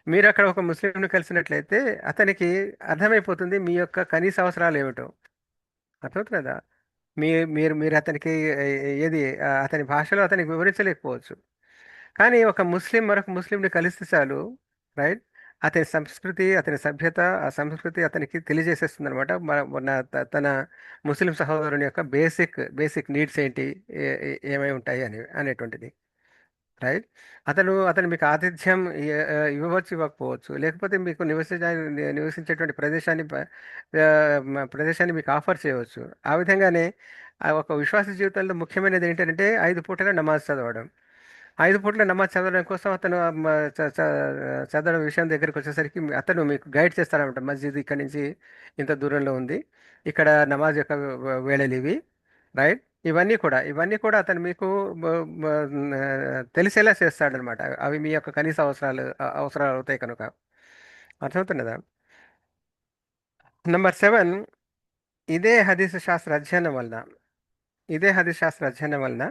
మీరు అక్కడ ఒక ముస్లింని కలిసినట్లయితే అతనికి అర్థమైపోతుంది మీ యొక్క కనీస అవసరాలు ఏమిటో. అర్థమవుతుంది కదా. మీ మీరు మీరు అతనికి ఏది అతని భాషలో అతనికి వివరించలేకపోవచ్చు. కానీ ఒక ముస్లిం మరొక ముస్లింని కలిస్తే చాలు, రైట్, అతని సంస్కృతి అతని సభ్యత ఆ సంస్కృతి అతనికి తెలియజేసేస్తుంది అనమాట. తన ముస్లిం సహోదరుని యొక్క బేసిక్ నీడ్స్ ఏంటి, ఏమై ఉంటాయి అనేటువంటిది, రైట్. అతను మీకు ఆతిథ్యం ఇవ్వవచ్చు, ఇవ్వకపోవచ్చు, లేకపోతే మీకు నివసించేటువంటి ప్రదేశాన్ని మీకు ఆఫర్ చేయవచ్చు. ఆ విధంగానే ఆ ఒక విశ్వాస జీవితంలో ముఖ్యమైనది ఏంటంటే 5 పూటల నమాజ్ చదవడం. 5 పూట్ల నమాజ్ చదవడం కోసం అతను చదవడం విషయం దగ్గరికి వచ్చేసరికి అతను మీకు గైడ్ చేస్తారనమాట. మస్జిద్ ఇక్కడ నుంచి ఇంత దూరంలో ఉంది, ఇక్కడ నమాజ్ యొక్క వేళలు ఇవి, రైట్. ఇవన్నీ కూడా అతను మీకు తెలిసేలా చేస్తాడనమాట. అవి మీ యొక్క కనీస అవసరాలు అవుతాయి కనుక. అర్థమవుతున్నదా? నెంబర్ 7, ఇదే హదీసు శాస్త్ర అధ్యయనం వలన ఇదే హదీస్ శాస్త్ర అధ్యయనం వలన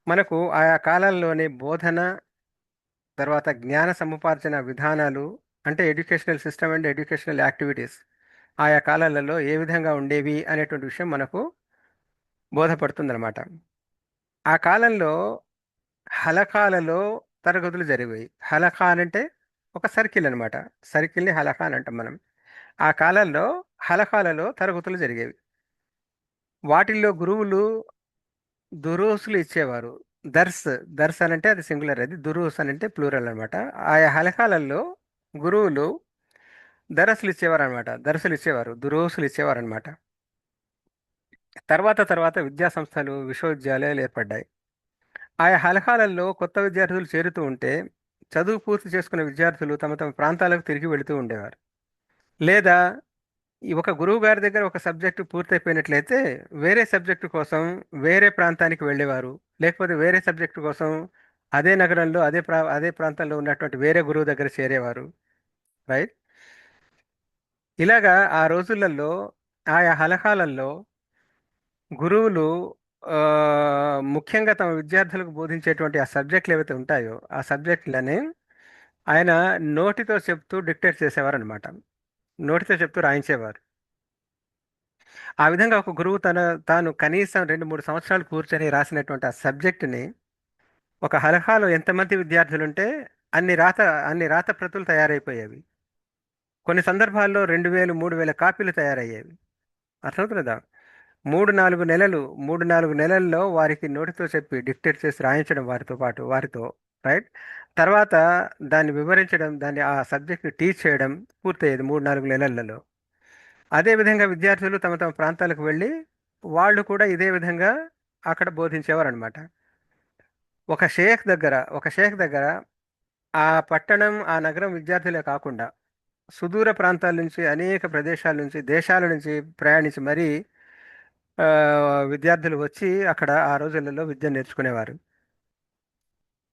మనకు ఆయా కాలాల్లోని బోధన, తర్వాత జ్ఞాన సముపార్జన విధానాలు, అంటే educational system and educational activities ఆయా కాలాలలో ఏ విధంగా ఉండేవి అనేటువంటి విషయం మనకు బోధపడుతుందన్నమాట. ఆ కాలంలో హలకాలలో తరగతులు జరిగాయి. హలకా అంటే ఒక సర్కిల్ అనమాట. సర్కిల్ని హలకా అని అంటాం మనం. ఆ కాలంలో హలకాలలో తరగతులు జరిగేవి. వాటిల్లో గురువులు దురూసులు ఇచ్చేవారు. దర్స్ దర్స్ అని అంటే అది సింగులర్, అది దురూస్ అని అంటే ప్లూరల్ అనమాట. ఆయా హలకాలలో గురువులు దరసులు ఇచ్చేవారు, దురూసులు ఇచ్చేవారు అనమాట. తర్వాత విద్యా సంస్థలు, విశ్వవిద్యాలయాలు ఏర్పడ్డాయి. ఆయా హలకాలలో కొత్త విద్యార్థులు చేరుతూ ఉంటే చదువు పూర్తి చేసుకున్న విద్యార్థులు తమ తమ ప్రాంతాలకు తిరిగి వెళుతూ ఉండేవారు. లేదా ఈ ఒక గురువు గారి దగ్గర ఒక సబ్జెక్టు పూర్తయిపోయినట్లయితే వేరే సబ్జెక్టు కోసం వేరే ప్రాంతానికి వెళ్ళేవారు. లేకపోతే వేరే సబ్జెక్టు కోసం అదే నగరంలో అదే ప్రాంతంలో ఉన్నటువంటి వేరే గురువు దగ్గర చేరేవారు, రైట్. ఇలాగా ఆ రోజులలో ఆయా హలకాలలో గురువులు ఆ, ముఖ్యంగా తమ విద్యార్థులకు బోధించేటువంటి ఆ సబ్జెక్టులు ఏవైతే ఉంటాయో ఆ సబ్జెక్టులని ఆయన నోటితో చెప్తూ డిక్టేట్ చేసేవారు అనమాట. నోటితో చెప్తూ రాయించేవారు. ఆ విధంగా ఒక గురువు తాను కనీసం 2-3 సంవత్సరాలు కూర్చొని రాసినటువంటి ఆ సబ్జెక్టుని ఒక హలహాలో ఎంతమంది విద్యార్థులు ఉంటే అన్ని రాత ప్రతులు తయారైపోయేవి. కొన్ని సందర్భాల్లో 2,000-3,000 కాపీలు తయారయ్యేవి. అర్థమవుతుందా? 3-4 నెలల్లో వారికి నోటితో చెప్పి డిక్టేట్ చేసి రాయించడం వారితో, రైట్. తర్వాత దాన్ని వివరించడం, దాన్ని ఆ సబ్జెక్ట్ టీచ్ చేయడం పూర్తయ్యేది 3-4 నెలలలో. అదేవిధంగా విద్యార్థులు తమ తమ ప్రాంతాలకు వెళ్ళి వాళ్ళు కూడా ఇదే విధంగా అక్కడ బోధించేవారు అనమాట. ఒక షేక్ దగ్గర ఆ పట్టణం ఆ నగరం విద్యార్థులే కాకుండా సుదూర ప్రాంతాల నుంచి, అనేక ప్రదేశాల నుంచి, దేశాల నుంచి ప్రయాణించి మరీ ఆ, విద్యార్థులు వచ్చి అక్కడ ఆ రోజులలో విద్య నేర్చుకునేవారు.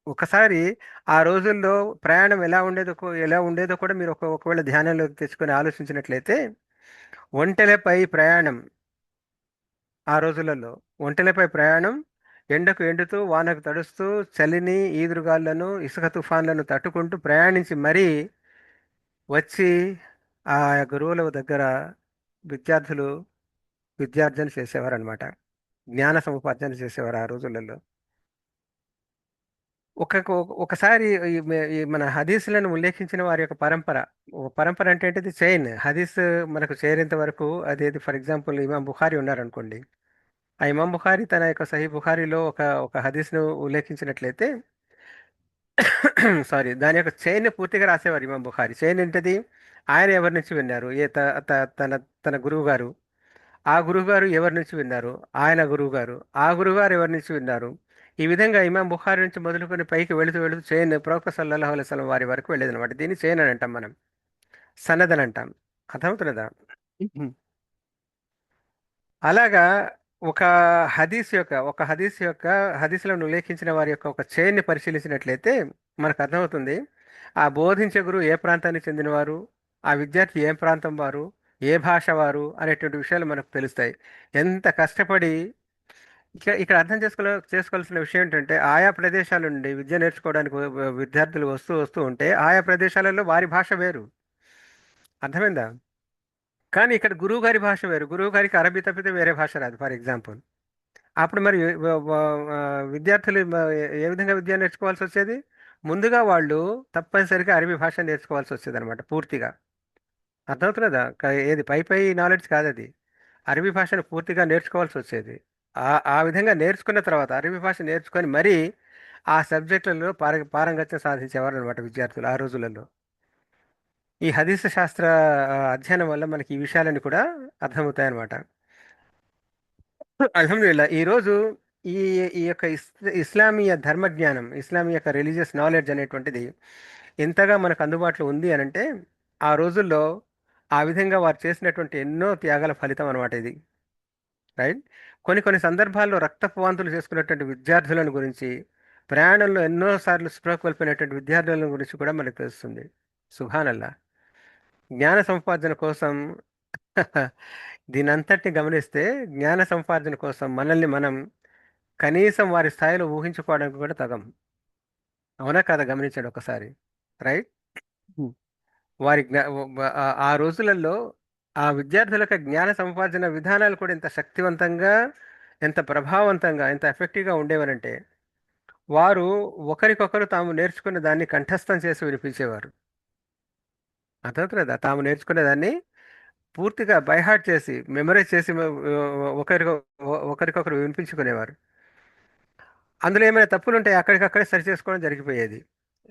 ఒకసారి ఆ రోజుల్లో ప్రయాణం ఎలా ఉండేదో కూడా మీరు ఒకవేళ ధ్యానంలోకి తెచ్చుకొని ఆలోచించినట్లయితే, ఒంటెలపై ప్రయాణం ఆ రోజులలో ఒంటెలపై ప్రయాణం, ఎండకు ఎండుతూ వానకు తడుస్తూ చలిని, ఈదురుగాళ్లను, ఇసుక తుఫాన్లను తట్టుకుంటూ ప్రయాణించి మరీ వచ్చి ఆ గురువుల దగ్గర విద్యార్థులు విద్యార్జన చేసేవారు అనమాట. జ్ఞాన సముపార్జన చేసేవారు ఆ రోజులలో. ఒకసారి ఈ మన హదీసులను ఉల్లేఖించిన వారి యొక్క పరంపర అంటే ఏంటిది? చైన్. హదీస్ మనకు చేరేంత వరకు అదేది, ఫర్ ఎగ్జాంపుల్ ఇమాం బుఖారి ఉన్నారనుకోండి. ఆ ఇమాం బుఖారి తన యొక్క సహీ బుఖారిలో ఒక హదీస్ను ఉల్లేఖించినట్లయితే సారీ, దాని యొక్క చైన్ పూర్తిగా రాసేవారు ఇమాం బుఖారి. చైన్ ఏంటది? ఆయన ఎవరి నుంచి విన్నారు, ఏ తన తన గురువు గారు, ఆ గురువుగారు ఎవరి నుంచి విన్నారు, ఆయన గురువుగారు, ఆ గురువుగారు ఎవరి నుంచి విన్నారు. ఈ విధంగా ఇమాం బుఖారి నుంచి మొదలుకొని పైకి వెళుతూ వెళుతూ చైన్ ప్రవక్త సల్లల్లాహు అలైహి వసల్లం వారి వరకు వెళ్ళేది అనమాట. దీన్ని చైన్ అని అంటాం మనం, సనద్ అని అంటాం. అర్థమవుతున్నదా? మ్మ్. అలాగా ఒక హదీసులను ఉల్లేఖించిన వారి యొక్క ఒక చైన్ని పరిశీలించినట్లయితే మనకు అర్థమవుతుంది ఆ బోధించే గురువు ఏ ప్రాంతానికి చెందినవారు, ఆ విద్యార్థి ఏ ప్రాంతం వారు, ఏ భాష వారు అనేటువంటి విషయాలు మనకు తెలుస్తాయి. ఎంత కష్టపడి ఇక్కడ అర్థం చేసుకోవాల్సిన విషయం ఏంటంటే ఆయా ప్రదేశాల నుండి విద్య నేర్చుకోవడానికి విద్యార్థులు వస్తూ వస్తూ ఉంటే ఆయా ప్రదేశాలలో వారి భాష వేరు. అర్థమైందా? కానీ ఇక్కడ గురువు గారి భాష వేరు. గురువు గారికి అరబీ తప్పితే వేరే భాష రాదు, ఫర్ ఎగ్జాంపుల్. అప్పుడు మరి విద్యార్థులు ఏ విధంగా విద్య నేర్చుకోవాల్సి వచ్చేది? ముందుగా వాళ్ళు తప్పనిసరిగా అరబీ భాష నేర్చుకోవాల్సి వచ్చేది అనమాట పూర్తిగా. అర్థమవుతున్నదా? ఏది పై పై నాలెడ్జ్ కాదు అది. అరబీ భాషను పూర్తిగా నేర్చుకోవాల్సి వచ్చేది. ఆ విధంగా నేర్చుకున్న తర్వాత అరబీ భాష నేర్చుకొని మరీ ఆ సబ్జెక్టులలో పారంగత్యం సాధించేవారు అనమాట విద్యార్థులు ఆ రోజులలో. ఈ హదీస్ శాస్త్ర అధ్యయనం వల్ల మనకి ఈ విషయాలన్నీ కూడా అర్థమవుతాయి అనమాట. అల్హమ్దులిల్లా ఈరోజు ఈ ఈ యొక్క ఇస్లామీయ ధర్మజ్ఞానం, ఇస్లామీ యొక్క రిలీజియస్ నాలెడ్జ్ అనేటువంటిది ఎంతగా మనకు అందుబాటులో ఉంది అని అంటే ఆ రోజుల్లో ఆ విధంగా వారు చేసినటువంటి ఎన్నో త్యాగాల ఫలితం అనమాట ఇది. రైట్. కొన్ని కొన్ని సందర్భాల్లో రక్తపు వాంతులు చేసుకున్నటువంటి విద్యార్థులను గురించి, ప్రయాణంలో ఎన్నోసార్లు స్పృహ కోల్పోయినటువంటి విద్యార్థులను గురించి కూడా మనకు తెలుస్తుంది. సుభానల్లా. జ్ఞాన సముపార్జన కోసం దీనంతటిని గమనిస్తే జ్ఞాన సముపార్జన కోసం మనల్ని మనం కనీసం వారి స్థాయిలో ఊహించుకోవడానికి కూడా తగం. అవునా కాదా? గమనించండి ఒకసారి. రైట్. ఉమ్. వారి ఆ రోజులలో ఆ విద్యార్థుల యొక్క జ్ఞాన సముపార్జన విధానాలు కూడా ఎంత శక్తివంతంగా, ఎంత ప్రభావవంతంగా, ఎంత ఎఫెక్టివ్గా ఉండేవనంటే వారు ఒకరికొకరు తాము నేర్చుకున్న దాన్ని కంఠస్థం చేసి వినిపించేవారు. అర్థమవుతుందా? తాము నేర్చుకునే దాన్ని పూర్తిగా బైహార్ట్ చేసి మెమరైజ్ చేసి ఒకరికొకరు వినిపించుకునేవారు. అందులో ఏమైనా తప్పులు ఉంటే అక్కడికక్కడే సరి చేసుకోవడం జరిగిపోయేది.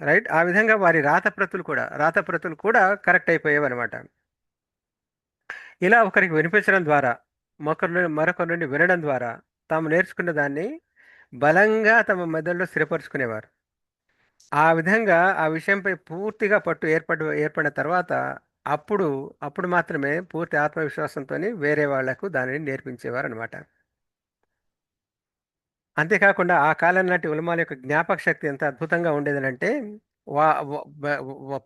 రైట్. ఆ విధంగా వారి రాత ప్రతులు కూడా కరెక్ట్ అయిపోయేవి అనమాట. ఇలా ఒకరికి వినిపించడం ద్వారా మరొకరి నుండి వినడం ద్వారా తాము నేర్చుకున్న దాన్ని బలంగా తమ మెదడులో స్థిరపరుచుకునేవారు. ఆ విధంగా ఆ విషయంపై పూర్తిగా పట్టు ఏర్పడిన తర్వాత అప్పుడు అప్పుడు మాత్రమే పూర్తి ఆత్మవిశ్వాసంతో వేరే వాళ్లకు దానిని నేర్పించేవారు అనమాట. అంతేకాకుండా ఆ కాలం నాటి ఉలమాల యొక్క జ్ఞాపక శక్తి ఎంత అద్భుతంగా ఉండేదనంటే వా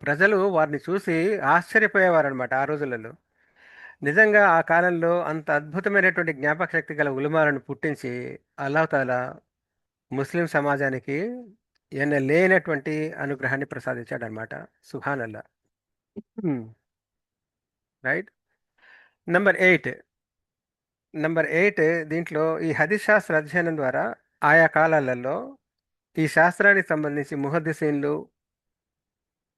ప్రజలు వారిని చూసి ఆశ్చర్యపోయేవారు అనమాట ఆ రోజులలో. నిజంగా ఆ కాలంలో అంత అద్భుతమైనటువంటి జ్ఞాపక శక్తి గల ఉలమాలను పుట్టించి అల్లాహ్ తాలా ముస్లిం సమాజానికి లేనటువంటి అనుగ్రహాన్ని ప్రసాదించాడు అనమాట. సుహానల్లా. రైట్. Number eight. దీంట్లో ఈ హదీస్ శాస్త్ర అధ్యయనం ద్వారా ఆయా కాలాలలో ఈ శాస్త్రానికి సంబంధించి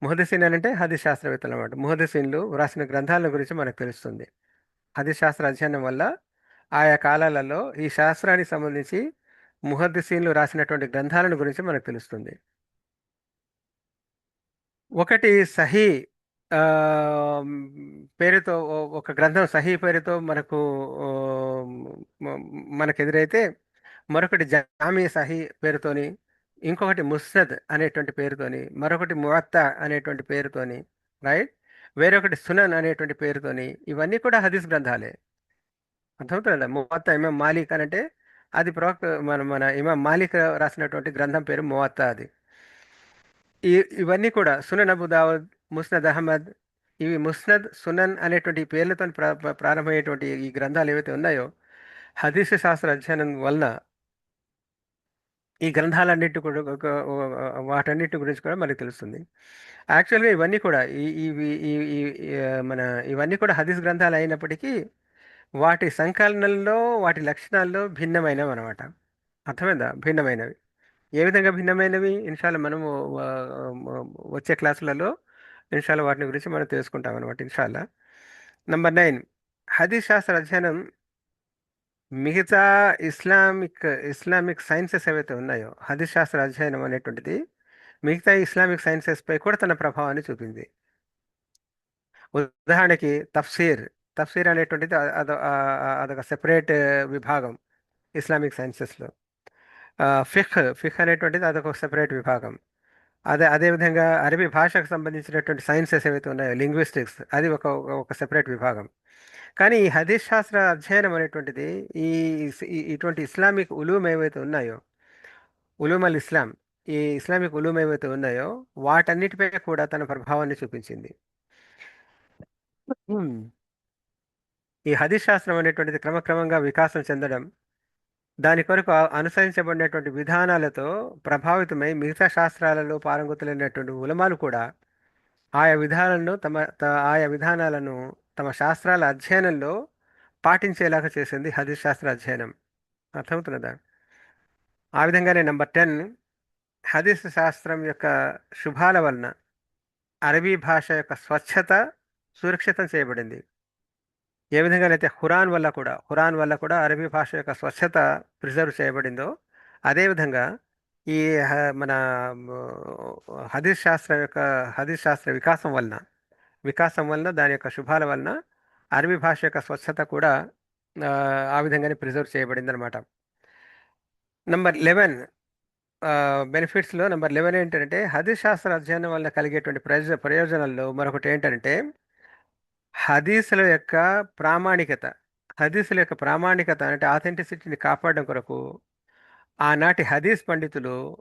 ముహద్దీసీన్ అని అంటే హదీస్ శాస్త్రవేత్తలు అన్నమాట. ముహద్దీసీన్లు వ్రాసిన గ్రంథాల గురించి మనకు తెలుస్తుంది. హదీస్ శాస్త్ర అధ్యయనం వల్ల ఆయా కాలాలలో ఈ శాస్త్రానికి సంబంధించి ముహద్దీసీన్లు రాసినటువంటి గ్రంథాలను గురించి మనకు తెలుస్తుంది. ఒకటి సహీ ఆ, పేరుతో ఒక గ్రంథం సహీ పేరుతో ఆ, మనకు ఎదురైతే, మరొకటి జామీ సహీ పేరుతోని, ఇంకొకటి ముస్నద్ అనేటువంటి పేరుతోని, మరొకటి మువత్తా అనేటువంటి పేరుతోని, రైట్, వేరొకటి సునన్ అనేటువంటి పేరుతోని, ఇవన్నీ కూడా హదీస్ గ్రంథాలే. అర్థమవుతుందా? మువత్తా ఇమాం మాలిక్ అని అంటే అది ప్రవక్త మన మన ఇమాం మాలిక్ రాసినటువంటి గ్రంథం పేరు మువత్తా అది. ఈ ఇవన్నీ కూడా సునన్ అబు దావుద్, ముస్నద్ అహ్మద్, ఇవి ముస్నద్, సునన్ అనేటువంటి ఈ పేర్లతో ప్రారంభమయ్యేటువంటి ఈ గ్రంథాలు ఏవైతే ఉన్నాయో హదీస్ శాస్త్ర అధ్యయనం వలన ఈ గ్రంథాలన్నిటి కూడా వాటన్నిటి గురించి కూడా మనకు తెలుస్తుంది. యాక్చువల్గా ఇవన్నీ కూడా ఈ ఇవి ఈ ఈ ఈ, మన ఇవన్నీ కూడా హదీస్ గ్రంథాలు అయినప్పటికీ వాటి సంకలనంలో వాటి లక్షణాల్లో భిన్నమైనవి అనమాట. అర్థమైందా? భిన్నమైనవి. ఏ విధంగా భిన్నమైనవి ఇన్షాల్లా మనము ఆ, వచ్చే క్లాసులలో ఇన్షాల్లా వాటిని గురించి మనం తెలుసుకుంటాం అనమాట ఇన్షాల్లా. నంబర్ 9. హదీస్ శాస్త్ర అధ్యయనం మిగతా ఇస్లామిక్ సైన్సెస్ ఏవైతే ఉన్నాయో హదీస్ శాస్త్ర అధ్యయనం అనేటువంటిది మిగతా ఇస్లామిక్ సైన్సెస్ పై కూడా తన ప్రభావాన్ని చూపింది. ఉదాహరణకి తఫ్సీర్ అనేటువంటిది అదొక సెపరేట్ విభాగం ఇస్లామిక్ సైన్సెస్లో. ఫిఖ్ అనేటువంటిది అదొక సెపరేట్ విభాగం. అదేవిధంగా అరబీ భాషకు సంబంధించినటువంటి సైన్సెస్ ఏవైతే ఉన్నాయో లింగ్విస్టిక్స్ అది ఒక సెపరేట్ విభాగం. కానీ ఈ హదీస్ శాస్త్ర అధ్యయనం అనేటువంటిది ఈ ఇటువంటి ఇస్లామిక్ ఉలూమ్ ఏవైతే ఉన్నాయో, ఉలూమ్ అల్ ఇస్లాం, ఈ ఇస్లామిక్ ఉలూమ్ ఏవైతే ఉన్నాయో వాటన్నిటిపై కూడా తన ప్రభావాన్ని చూపించింది. ఈ హదీస్ శాస్త్రం అనేటువంటిది క్రమక్రమంగా వికాసం చెందడం, దాని కొరకు అనుసరించబడినటువంటి విధానాలతో ప్రభావితమై మిగతా శాస్త్రాలలో పారంగతులైనటువంటి ఉలమాలు కూడా ఆయా విధానాలను తమ శాస్త్రాల అధ్యయనంలో పాటించేలాగా చేసింది హదీస్ శాస్త్ర అధ్యయనం. అర్థమవుతున్నదా? ఆ విధంగానే నంబర్ 10, హదీస్ శాస్త్రం యొక్క శుభాల వలన అరబీ భాష యొక్క స్వచ్ఛత సురక్షితం చేయబడింది. ఏ విధంగానైతే ఖురాన్ వల్ల కూడా అరబీ భాష యొక్క స్వచ్ఛత ప్రిజర్వ్ చేయబడిందో, అదేవిధంగా ఈ మన హదీస్ శాస్త్ర వికాసం వలన దాని యొక్క శుభాల వలన అరబీ భాష యొక్క స్వచ్ఛత కూడా ఆ, ఆ విధంగానే ప్రిజర్వ్ చేయబడింది అనమాట. నంబర్ 11, బెనిఫిట్స్లో నంబర్ 11 ఏంటంటే హదీస్ శాస్త్ర అధ్యయనం వల్ల కలిగేటువంటి ప్రయోజనాల్లో మరొకటి ఏంటంటే హదీసుల యొక్క ప్రామాణికత హదీసుల యొక్క ప్రామాణికత అంటే ఆథెంటిసిటీని కాపాడడం కొరకు ఆనాటి హదీస్ పండితులు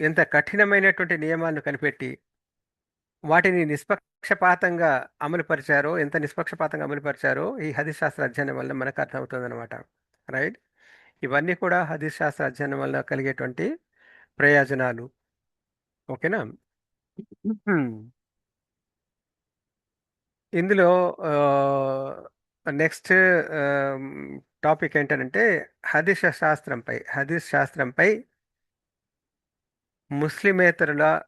ఎంత కఠినమైనటువంటి నియమాలను కనిపెట్టి వాటిని ఎంత నిష్పక్షపాతంగా అమలుపరిచారో ఈ హదీస్ శాస్త్ర అధ్యయనం వల్ల మనకు అర్థమవుతుందన్నమాట. రైట్. ఇవన్నీ కూడా హదీస్ శాస్త్ర అధ్యయనం వల్ల కలిగేటువంటి ప్రయోజనాలు. ఓకేనా? హ్మ్. ఇందులో నెక్స్ట్ టాపిక్ ఏంటంటే హదీస్ శాస్త్రంపై ముస్లిమేతరుల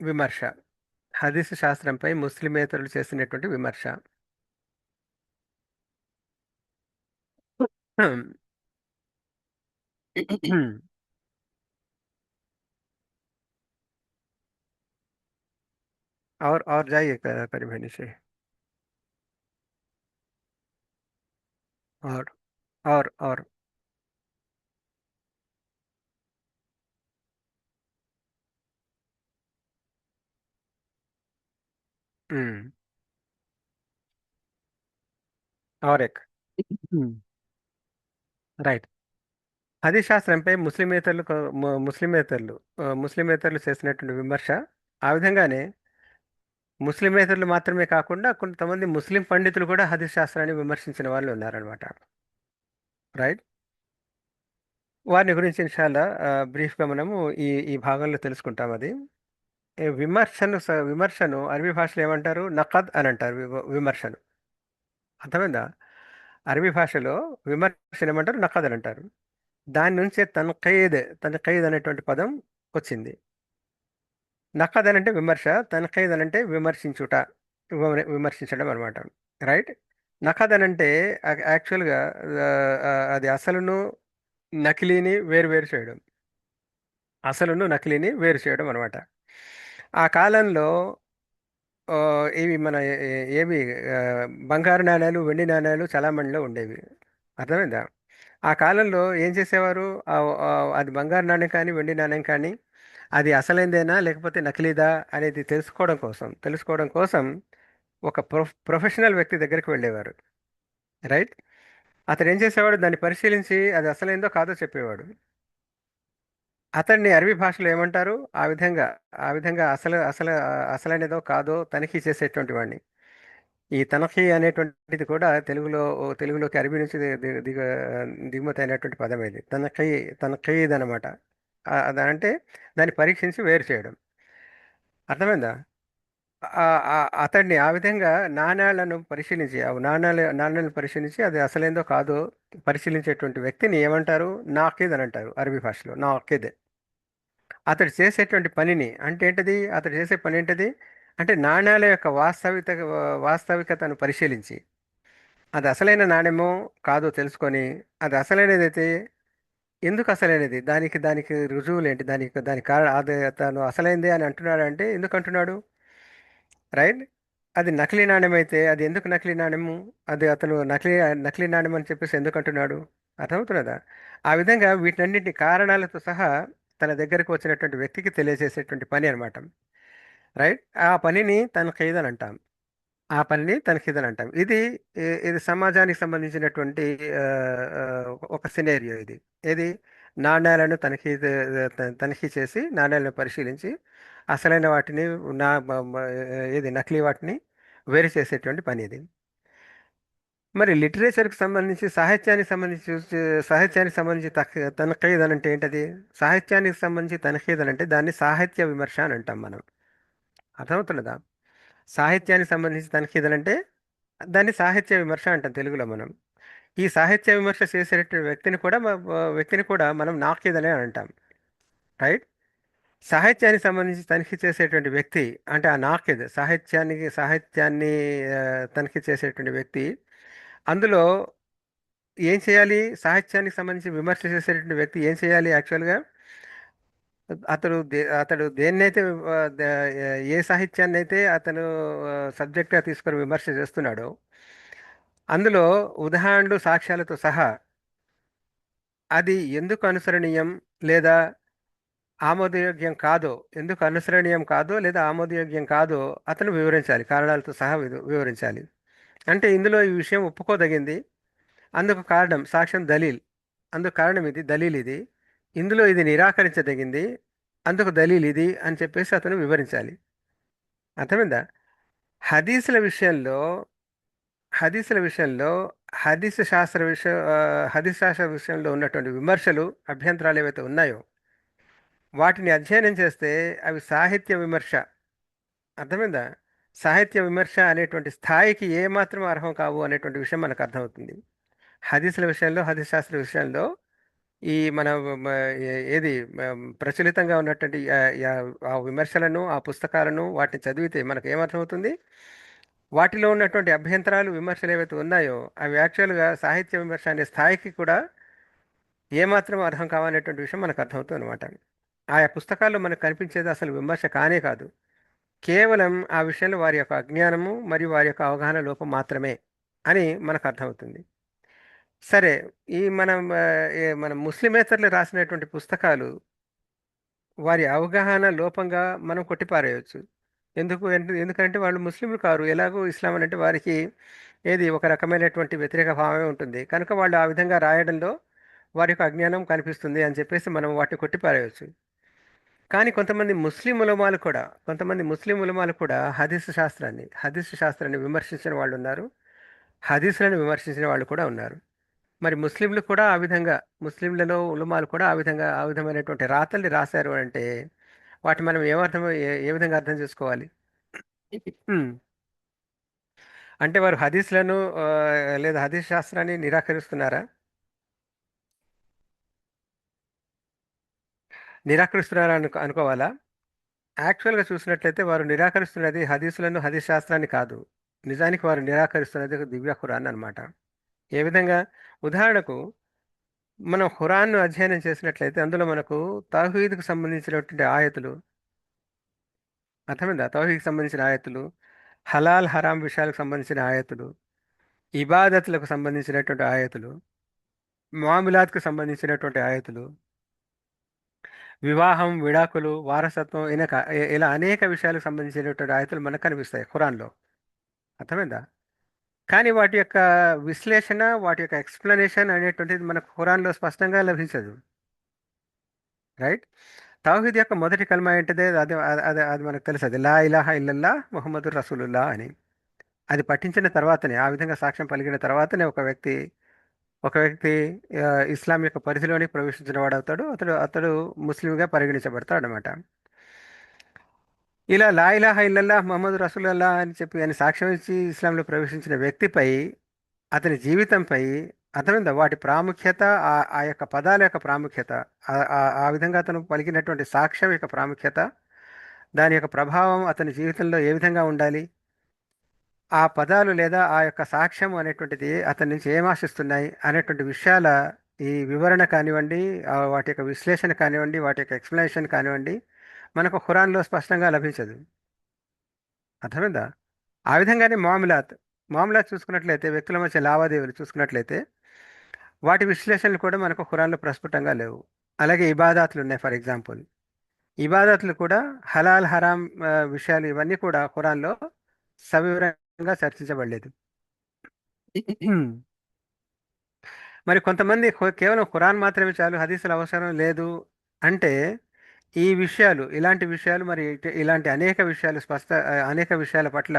విమర్శ. హదీస్ శాస్త్రంపై ముస్లిమేతరులు చేసినటువంటి విమర్శ. और जाइए परिभानी से। और और हम्म, और एक రైట్. హదీస్ శాస్త్రంపై ముస్లిమేతరులు చేసినటువంటి విమర్శ. ఆ విధంగానే ముస్లిమేతరులు మాత్రమే కాకుండా కొంతమంది ముస్లిం పండితులు కూడా హదీస్ శాస్త్రాన్ని విమర్శించిన వాళ్ళు ఉన్నారనమాట. రైట్. వారిని గురించి ఇన్షాల్లా బ్రీఫ్గా మనము ఈ ఈ భాగంలో తెలుసుకుంటాం. అది విమర్శను అరబీ భాషలో ఏమంటారు? నకద్ అని అంటారు. విమర్శను. అర్థమైందా? అరబీ భాషలో విమర్శను ఏమంటారు? నకద్ అని అంటారు. దాని నుంచే తన్ఖీద్ అనేటువంటి పదం వచ్చింది. నకద్ అని అంటే విమర్శ, తన్ఖీద్ అని అంటే విమర్శించడం అనమాట. రైట్. నకద్ అని అంటే యాక్చువల్గా అది నకిలీని వేరు వేరు చేయడం వేరు చేయడం అనమాట. ఆ కాలంలో ఆ, ఇవి మన ఏవి బంగారు నాణేలు, వెండి నాణేలు చలామణిలో ఉండేవి. అర్థమైందా? ఆ కాలంలో ఏం చేసేవారు? ఆ, ఆ, అది బంగారు నాణ్యం కానీ వెండి నాణ్యం కానీ అది అసలైందేనా లేకపోతే నకిలీదా అనేది తెలుసుకోవడం కోసం ఒక ప్రొఫెషనల్ వ్యక్తి దగ్గరికి వెళ్ళేవారు. రైట్. అతను ఏం చేసేవాడు? దాన్ని పరిశీలించి అది అసలైందో కాదో చెప్పేవాడు. అతన్ని అరబీ భాషలో ఏమంటారు? ఆ విధంగా అసలైనదో కాదో తనిఖీ చేసేటువంటి వాడిని. ఈ తనఖీ అనేటువంటిది కూడా తెలుగులోకి అరబీ నుంచి దిగుమతి అయినటువంటి పదం ఇది. తనఖీద్ అనమాట. అదంటే దాన్ని పరీక్షించి వేరు చేయడం. అర్థమైందా? అతన్ని ఆ విధంగా నాణ్యాలను పరిశీలించి అది అసలేందో కాదో పరిశీలించేటువంటి వ్యక్తిని ఏమంటారు? నాకిద్ అని అంటారు అరబీ భాషలో. నాకిద్. అతడు చేసేటువంటి పనిని అంటే ఏంటది? అతడు చేసే పని ఏంటది? అంటే నాణ్యాల యొక్క వాస్తవికతను పరిశీలించి అది అసలైన నాణ్యమో కాదో తెలుసుకొని, అది అసలైనదైతే ఎందుకు అసలైనది, దానికి రుజువులు ఏంటి, దానికి కారణం, అది తను అసలైంది అని అంటున్నాడు అంటే ఎందుకు అంటున్నాడు? రైట్. అది నకిలీ నాణ్యం అయితే అది ఎందుకు నకిలీ నాణ్యము, అది అతను నకిలీ నాణ్యం అని చెప్పేసి ఎందుకు అంటున్నాడు? అర్థమవుతున్నదా? ఆ విధంగా వీటన్నింటి కారణాలతో సహా తన దగ్గరకు వచ్చినటువంటి వ్యక్తికి తెలియజేసేటువంటి పని అనమాట. రైట్. ఆ పనిని తనఖీద్ అని అంటాం. ఇది సమాజానికి సంబంధించినటువంటి ఆ, ఆ, ఒక సినేరియో ఇది. ఏది? నాణ్యాలను తనిఖీ చేసి నాణ్యాలను పరిశీలించి అసలైన వాటిని నా బ- బ- ఏది నకిలీ వాటిని వేరు చేసేటువంటి పని ఇది. మరి లిటరేచర్కి సంబంధించి సాహిత్యానికి సంబంధించి తనఖీద్ అని అంటే ఏంటది? సాహిత్యానికి సంబంధించి తనఖీద్ అని అంటే దాన్ని సాహిత్య విమర్శ అని అంటాం మనం. అర్థమవుతున్నదా? సాహిత్యానికి సంబంధించి తనఖీద్ అని అంటే దాన్ని సాహిత్య విమర్శ అంటాం తెలుగులో మనం. ఈ సాహిత్య విమర్శ చేసేటటువంటి వ్యక్తిని కూడా మనం నాఖీద్ అనే అంటాం. రైట్. సాహిత్యానికి సంబంధించి తనిఖీ చేసేటువంటి వ్యక్తి అంటే ఆ నాఖిద్ సాహిత్యాన్ని ఆ, తనిఖీ చేసేటువంటి వ్యక్తి అందులో ఏం చేయాలి? సాహిత్యానికి సంబంధించి విమర్శ చేసేటువంటి వ్యక్తి ఏం చేయాలి యాక్చువల్గా? అతడు దేన్నైతే ఏ సాహిత్యాన్ని అయితే అతను సబ్జెక్ట్గా తీసుకొని విమర్శ చేస్తున్నాడో అందులో ఉదాహరణలు సాక్ష్యాలతో సహా అది ఎందుకు అనుసరణీయం లేదా ఆమోదయోగ్యం కాదో, ఎందుకు అనుసరణీయం కాదో లేదా ఆమోదయోగ్యం కాదో అతను వివరించాలి, కారణాలతో సహా వివరించాలి. అంటే ఇందులో ఈ విషయం ఒప్పుకోదగింది, అందుకు కారణం సాక్ష్యం దలీల్, అందుకు కారణం ఇది దలీల్ ఇది, ఇందులో ఇది నిరాకరించదగింది, అందుకు దలీల్ ఇది అని చెప్పేసి అతను వివరించాలి. అర్థమైందా? హదీసుల విషయంలో హదీసుల విషయంలో హదీస్ శాస్త్ర విషయంలో ఉన్నటువంటి విమర్శలు, అభ్యంతరాలు ఏవైతే ఉన్నాయో వాటిని అధ్యయనం చేస్తే అవి సాహిత్య విమర్శ. అర్థమైందా? సాహిత్య విమర్శ అనేటువంటి స్థాయికి ఏమాత్రం అర్హం కావు అనేటువంటి విషయం మనకు అర్థమవుతుంది. హదీసుల విషయంలో, హదీస్ శాస్త్ర విషయంలో ఈ మన మ, ఏది ప్రచలితంగా ఉన్నటువంటి ఆ విమర్శలను, ఆ పుస్తకాలను వాటిని చదివితే మనకు ఏమర్థమవుతుంది? వాటిలో ఉన్నటువంటి అభ్యంతరాలు, విమర్శలు ఏవైతే ఉన్నాయో అవి యాక్చువల్గా సాహిత్య విమర్శ అనే స్థాయికి కూడా ఏమాత్రం అర్హం కావనేటువంటి విషయం మనకు అర్థమవుతుంది అనమాట. ఆయా పుస్తకాల్లో మనకు కనిపించేది అసలు విమర్శ కానే కాదు, కేవలం ఆ విషయంలో వారి యొక్క అజ్ఞానము మరియు వారి యొక్క అవగాహన లోపం మాత్రమే అని మనకు అర్థమవుతుంది. సరే, ఈ మన ముస్లిమేతరులు రాసినటువంటి పుస్తకాలు వారి అవగాహన లోపంగా మనం కొట్టిపారేయవచ్చు. ఎందుకంటే వాళ్ళు ముస్లింలు కారు, ఎలాగో ఇస్లాం అని అంటే వారికి ఏది ఒక రకమైనటువంటి వ్యతిరేక భావమే ఉంటుంది కనుక వాళ్ళు ఆ విధంగా రాయడంలో వారి యొక్క అజ్ఞానం కనిపిస్తుంది అని చెప్పేసి మనం వాటిని కొట్టిపారేయవచ్చు. కానీ కొంతమంది ముస్లిం ఉలమాలు కూడా హదీసు శాస్త్రాన్ని విమర్శించిన వాళ్ళు ఉన్నారు, హదీసులను విమర్శించిన వాళ్ళు కూడా ఉన్నారు. మరి ముస్లింలు కూడా ఆ విధంగా, ముస్లింలలో ఉలమాలు కూడా ఆ విధమైనటువంటి రాతల్ని రాశారు అంటే వాటి మనం ఏ విధంగా అర్థం చేసుకోవాలి? హ్మ్. అంటే వారు హదీస్లను లేదా హదీస్ శాస్త్రాన్ని నిరాకరిస్తున్నారా అనుకోవాలా? యాక్చువల్గా చూసినట్లయితే వారు నిరాకరిస్తున్నది హదీసులను, హదీస్ శాస్త్రాన్ని కాదు. నిజానికి వారు నిరాకరిస్తున్నది ఒక దివ్య ఖురాన్ అన్నమాట. ఏ విధంగా? ఉదాహరణకు మనం ఖురాన్ను అధ్యయనం చేసినట్లయితే అందులో మనకు తౌహీద్కు సంబంధించినటువంటి ఆయతులు, అర్థమైందా? తౌహీద్కి సంబంధించిన ఆయతులు, హలాల్ హరాం విషయాలకు సంబంధించిన ఆయతులు, ఇబాదత్లకు సంబంధించినటువంటి ఆయతులు, మామిలాత్కు సంబంధించినటువంటి ఆయతులు, వివాహం, విడాకులు, వారసత్వం ఇలా అనేక విషయాలకు సంబంధించినటువంటి ఆయతులు మనకు కనిపిస్తాయి ఖురాన్లో. అర్థమైందా? కానీ వాటి యొక్క విశ్లేషణ, వాటి యొక్క ఎక్స్ప్లెనేషన్ అనేటువంటిది మనకు ఖురాన్లో స్పష్టంగా లభించదు. రైట్. తౌహీద్ యొక్క మొదటి కల్మా ఏంటిదే? అది మనకు తెలుసు, అది లా ఇలాహా ఇల్లల్లా ముహమ్మదు రసూలుల్లా అని. అది పఠించిన తర్వాతనే, ఆ విధంగా సాక్ష్యం పలికిన తర్వాతనే ఒక వ్యక్తి ఇస్లాం యొక్క పరిధిలోనికి ప్రవేశించిన వాడు అవుతాడు, అతడు అతడు ముస్లింగా పరిగణించబడతాడు అనమాట. ఇలా లా ఇలాహా ఇల్లల్లా ముహమ్మద్ రసూలుల్లా అని చెప్పి అని సాక్ష్యం ఇచ్చి ఇస్లాంలో ప్రవేశించిన వ్యక్తిపై, అతని జీవితంపై, అర్థమైందా, వాటి ప్రాముఖ్యత, ఆ యొక్క పదాల యొక్క ప్రాముఖ్యత, ఆ విధంగా అతను పలికినటువంటి సాక్ష్యం యొక్క ప్రాముఖ్యత, దాని యొక్క ప్రభావం అతని జీవితంలో ఏ విధంగా ఉండాలి, ఆ పదాలు లేదా ఆ యొక్క సాక్ష్యం అనేటువంటిది అతని నుంచి ఏం ఆశిస్తున్నాయి అనేటువంటి విషయాల ఈ వివరణ కానివ్వండి, వాటి యొక్క విశ్లేషణ కానివ్వండి, వాటి యొక్క ఎక్స్ప్లెనేషన్ కానివ్వండి, మనకు ఖురాన్లో స్పష్టంగా లభించదు. అర్థమైందా? ఆ విధంగానే మామిలాత్ చూసుకున్నట్లయితే, వ్యక్తుల మధ్య లావాదేవీలు చూసుకున్నట్లయితే వాటి విశ్లేషణలు కూడా మనకు ఖురాన్లో ప్రస్ఫుటంగా లేవు. అలాగే ఇబాదాతులు ఉన్నాయి. ఫర్ ఎగ్జాంపుల్, ఇబాదత్లు కూడా హలాల్ హరాం విషయాలు ఇవన్నీ కూడా ఖురాన్లో సవివరంగా చర్చించబడలేదు. మరి కొంతమంది కేవలం ఖురాన్ మాత్రమే చాలు, హదీసులు అవసరం లేదు అంటే ఇలాంటి విషయాలు, మరి ఇలాంటి అనేక విషయాల పట్ల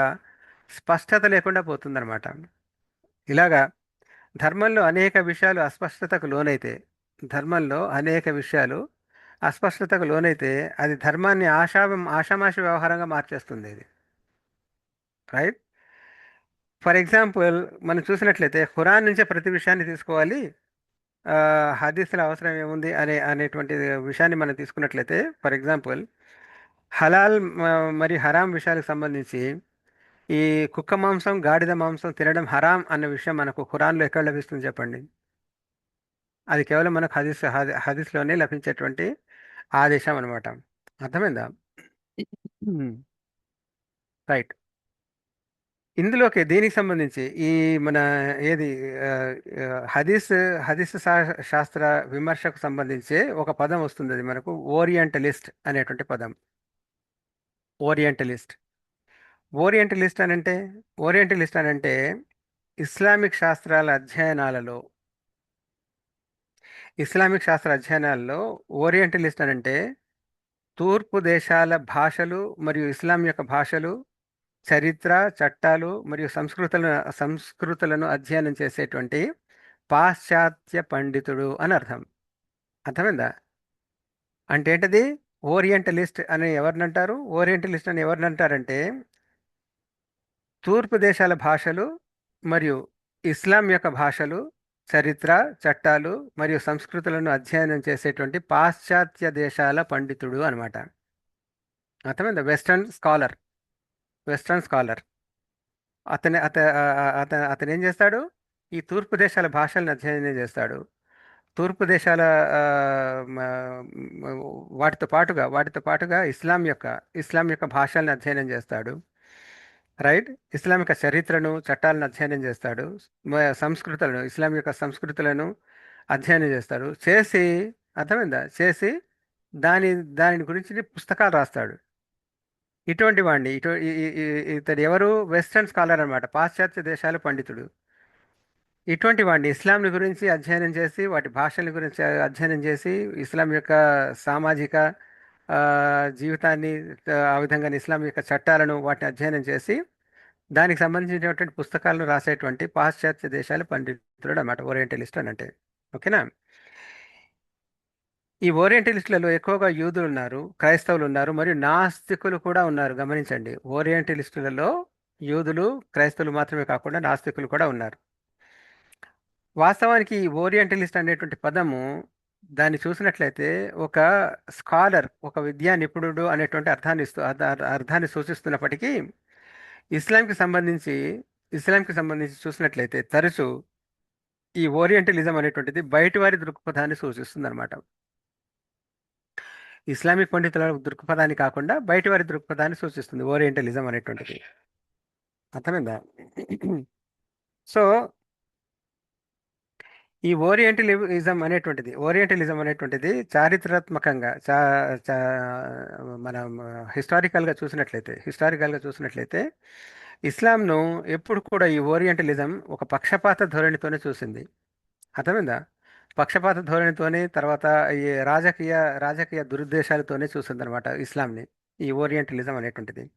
స్పష్టత లేకుండా పోతుందన్నమాట. ఇలాగా ధర్మంలో అనేక విషయాలు అస్పష్టతకు లోనైతే ధర్మంలో అనేక విషయాలు అస్పష్టతకు లోనైతే అది ధర్మాన్ని ఆషామాషి వ్యవహారంగా మార్చేస్తుంది ఇది. రైట్. ఫర్ ఎగ్జాంపుల్ మనం చూసినట్లయితే ఖురాన్ నుంచే ప్రతి విషయాన్ని తీసుకోవాలి, ఆ, హదీసుల అవసరం ఏముంది అనేటువంటి విషయాన్ని మనం తీసుకున్నట్లయితే, ఫర్ ఎగ్జాంపుల్ హలాల్ మరి హరాం విషయాలకు సంబంధించి ఈ కుక్క మాంసం గాడిద మాంసం తినడం హరాం అన్న విషయం మనకు ఖురాన్లో ఎక్కడ లభిస్తుంది చెప్పండి? అది కేవలం మనకు హదీస్లోనే లభించేటువంటి ఆదేశం అనమాట. అర్థమైందా? రైట్. ఇందులోకి దీనికి సంబంధించి ఈ మన ఏది ఆ, ఆ, హదీస్ హదీస్ శాస్త్ర విమర్శకు సంబంధించి ఒక పదం వస్తుంది, అది మనకు ఓరియంటలిస్ట్ అనేటువంటి పదం. ఓరియంటలిస్ట్. ఓరియంటలిస్ట్ అని అంటే ఓరియంటలిస్ట్ అని అంటే ఇస్లామిక్ శాస్త్రాల అధ్యయనాలలో ఇస్లామిక్ శాస్త్ర అధ్యయనాల్లో ఓరియంటలిస్ట్ అని అంటే తూర్పు దేశాల భాషలు మరియు ఇస్లాం యొక్క భాషలు, చరిత్ర, చట్టాలు మరియు సంస్కృతులను అధ్యయనం చేసేటువంటి పాశ్చాత్య పండితుడు అని అర్థం. అర్థమైందా? అంటే ఏంటది? ఓరియంటలిస్ట్ అని ఎవరినంటారు? ఓరియంటలిస్ట్ అని ఎవరినంటారంటే తూర్పు దేశాల భాషలు మరియు ఇస్లాం యొక్క భాషలు, చరిత్ర, చట్టాలు మరియు సంస్కృతులను అధ్యయనం చేసేటువంటి పాశ్చాత్య దేశాల పండితుడు అనమాట. అర్థమైందా? Western scholar. అతని అత అతను అతను ఏం చేస్తాడు? ఈ తూర్పు దేశాల భాషలను అధ్యయనం చేస్తాడు. తూర్పు దేశాల ఆ, మ- మ- వాటితో పాటుగా ఇస్లాం యొక్క భాషల్ని అధ్యయనం చేస్తాడు. రైట్. ఇస్లాం యొక్క చరిత్రను, చట్టాలను అధ్యయనం చేస్తాడు. ఇస్లాం యొక్క సంస్కృతులను అధ్యయనం చేస్తాడు. అర్థమైందా? చేసి దాని దాని గురించి పుస్తకాలు రాస్తాడు. ఇటువంటి వాడిని ఇతడు ఎవరు? వెస్టర్న్ స్కాలర్ అన్నమాట, పాశ్చాత్య దేశాల పండితుడు. ఇటువంటి వాడిని ఇస్లాంని గురించి అధ్యయనం చేసి వాటి భాషల గురించి అధ్యయనం చేసి ఇస్లాం యొక్క సామాజిక ఆ, జీవితాన్ని, ఆ విధంగా ఇస్లాం యొక్క చట్టాలను వాటిని అధ్యయనం చేసి దానికి సంబంధించినటువంటి పుస్తకాలను రాసేటువంటి పాశ్చాత్య దేశాల పండితుడు అన్నమాట ఓరియంటలిస్ట్ అని అంటే. ఓకేనా? ఈ ఓరియంటలిస్టులలో ఎక్కువగా యూదులు ఉన్నారు, క్రైస్తవులు ఉన్నారు, మరియు నాస్తికులు కూడా ఉన్నారు. గమనించండి, ఓరియంటలిస్టులలో యూదులు, క్రైస్తవులు మాత్రమే కాకుండా నాస్తికులు కూడా ఉన్నారు. వాస్తవానికి ఈ ఓరియంటలిస్ట్ అనేటువంటి పదము దాన్ని చూసినట్లయితే ఒక స్కాలర్, ఒక విద్యా నిపుణుడు అనేటువంటి అర్థాన్ని సూచిస్తున్నప్పటికీ ఇస్లాంకి సంబంధించి చూసినట్లయితే తరచూ ఈ ఓరియంటలిజం అనేటువంటిది బయటి వారి దృక్పథాన్ని సూచిస్తుంది అనమాట. ఇస్లామిక్ పండితుల దృక్పథాన్ని కాకుండా బయటి వారి దృక్పథాన్ని సూచిస్తుంది ఓరియంటలిజం అనేటువంటిది. అర్థమైందా? సో ఈ ఓరియంటలిజం అనేటువంటిది చారిత్రాత్మకంగా మనం హిస్టారికల్గా చూసినట్లయితే ఇస్లాంను ఎప్పుడు కూడా ఈ ఓరియంటలిజం ఒక పక్షపాత ధోరణితోనే చూసింది. అర్థమైందా? పక్షపాత ధోరణితోనే, తర్వాత ఈ రాజకీయ దురుద్దేశాలతోనే చూసింది అనమాట ఇస్లాంని, ఈ ఓరియంటలిజం అనేటువంటిది.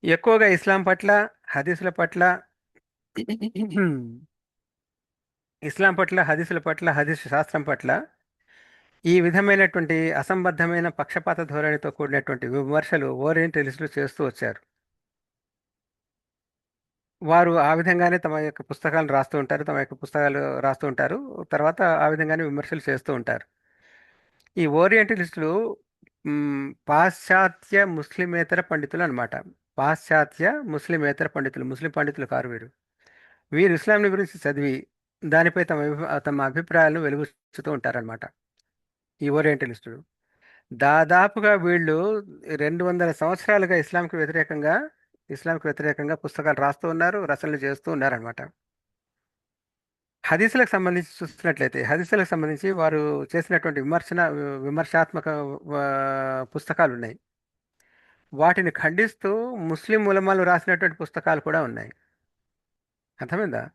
ఎక్కువగా ఇస్లాం పట్ల, హదీసుల పట్ల హదీసు శాస్త్రం పట్ల ఈ విధమైనటువంటి అసంబద్ధమైన పక్షపాత ధోరణితో కూడినటువంటి విమర్శలు ఓరియంటలిస్టులు చేస్తూ వచ్చారు. వారు ఆ విధంగానే తమ యొక్క పుస్తకాలు రాస్తూ ఉంటారు. తర్వాత ఆ విధంగానే విమర్శలు చేస్తూ ఉంటారు. ఈ ఓరియంటలిస్టులు పాశ్చాత్య ముస్లిమేతర పండితులు అన్నమాట. పాశ్చాత్య ముస్లిమేతర పండితులు, ముస్లిం పండితులు కారు వీరు. వీరు ఇస్లాంని గురించి చదివి దానిపై తమ అభిప్రాయాలను వెలుగుచ్చుతూ ఉంటారన్నమాట ఈ ఓరియంటలిస్టులు. దాదాపుగా వీళ్ళు 200 సంవత్సరాలుగా ఇస్లాంకి వ్యతిరేకంగా పుస్తకాలు రాస్తూ ఉన్నారు, రచనలు చేస్తూ ఉన్నారనమాట. హదీసులకు సంబంధించి వారు చేసినటువంటి విమర్శాత్మక పుస్తకాలు ఉన్నాయి. వాటిని ఖండిస్తూ ముస్లిం ఉలమాలు రాసినటువంటి పుస్తకాలు కూడా ఉన్నాయి. అర్థమైందా?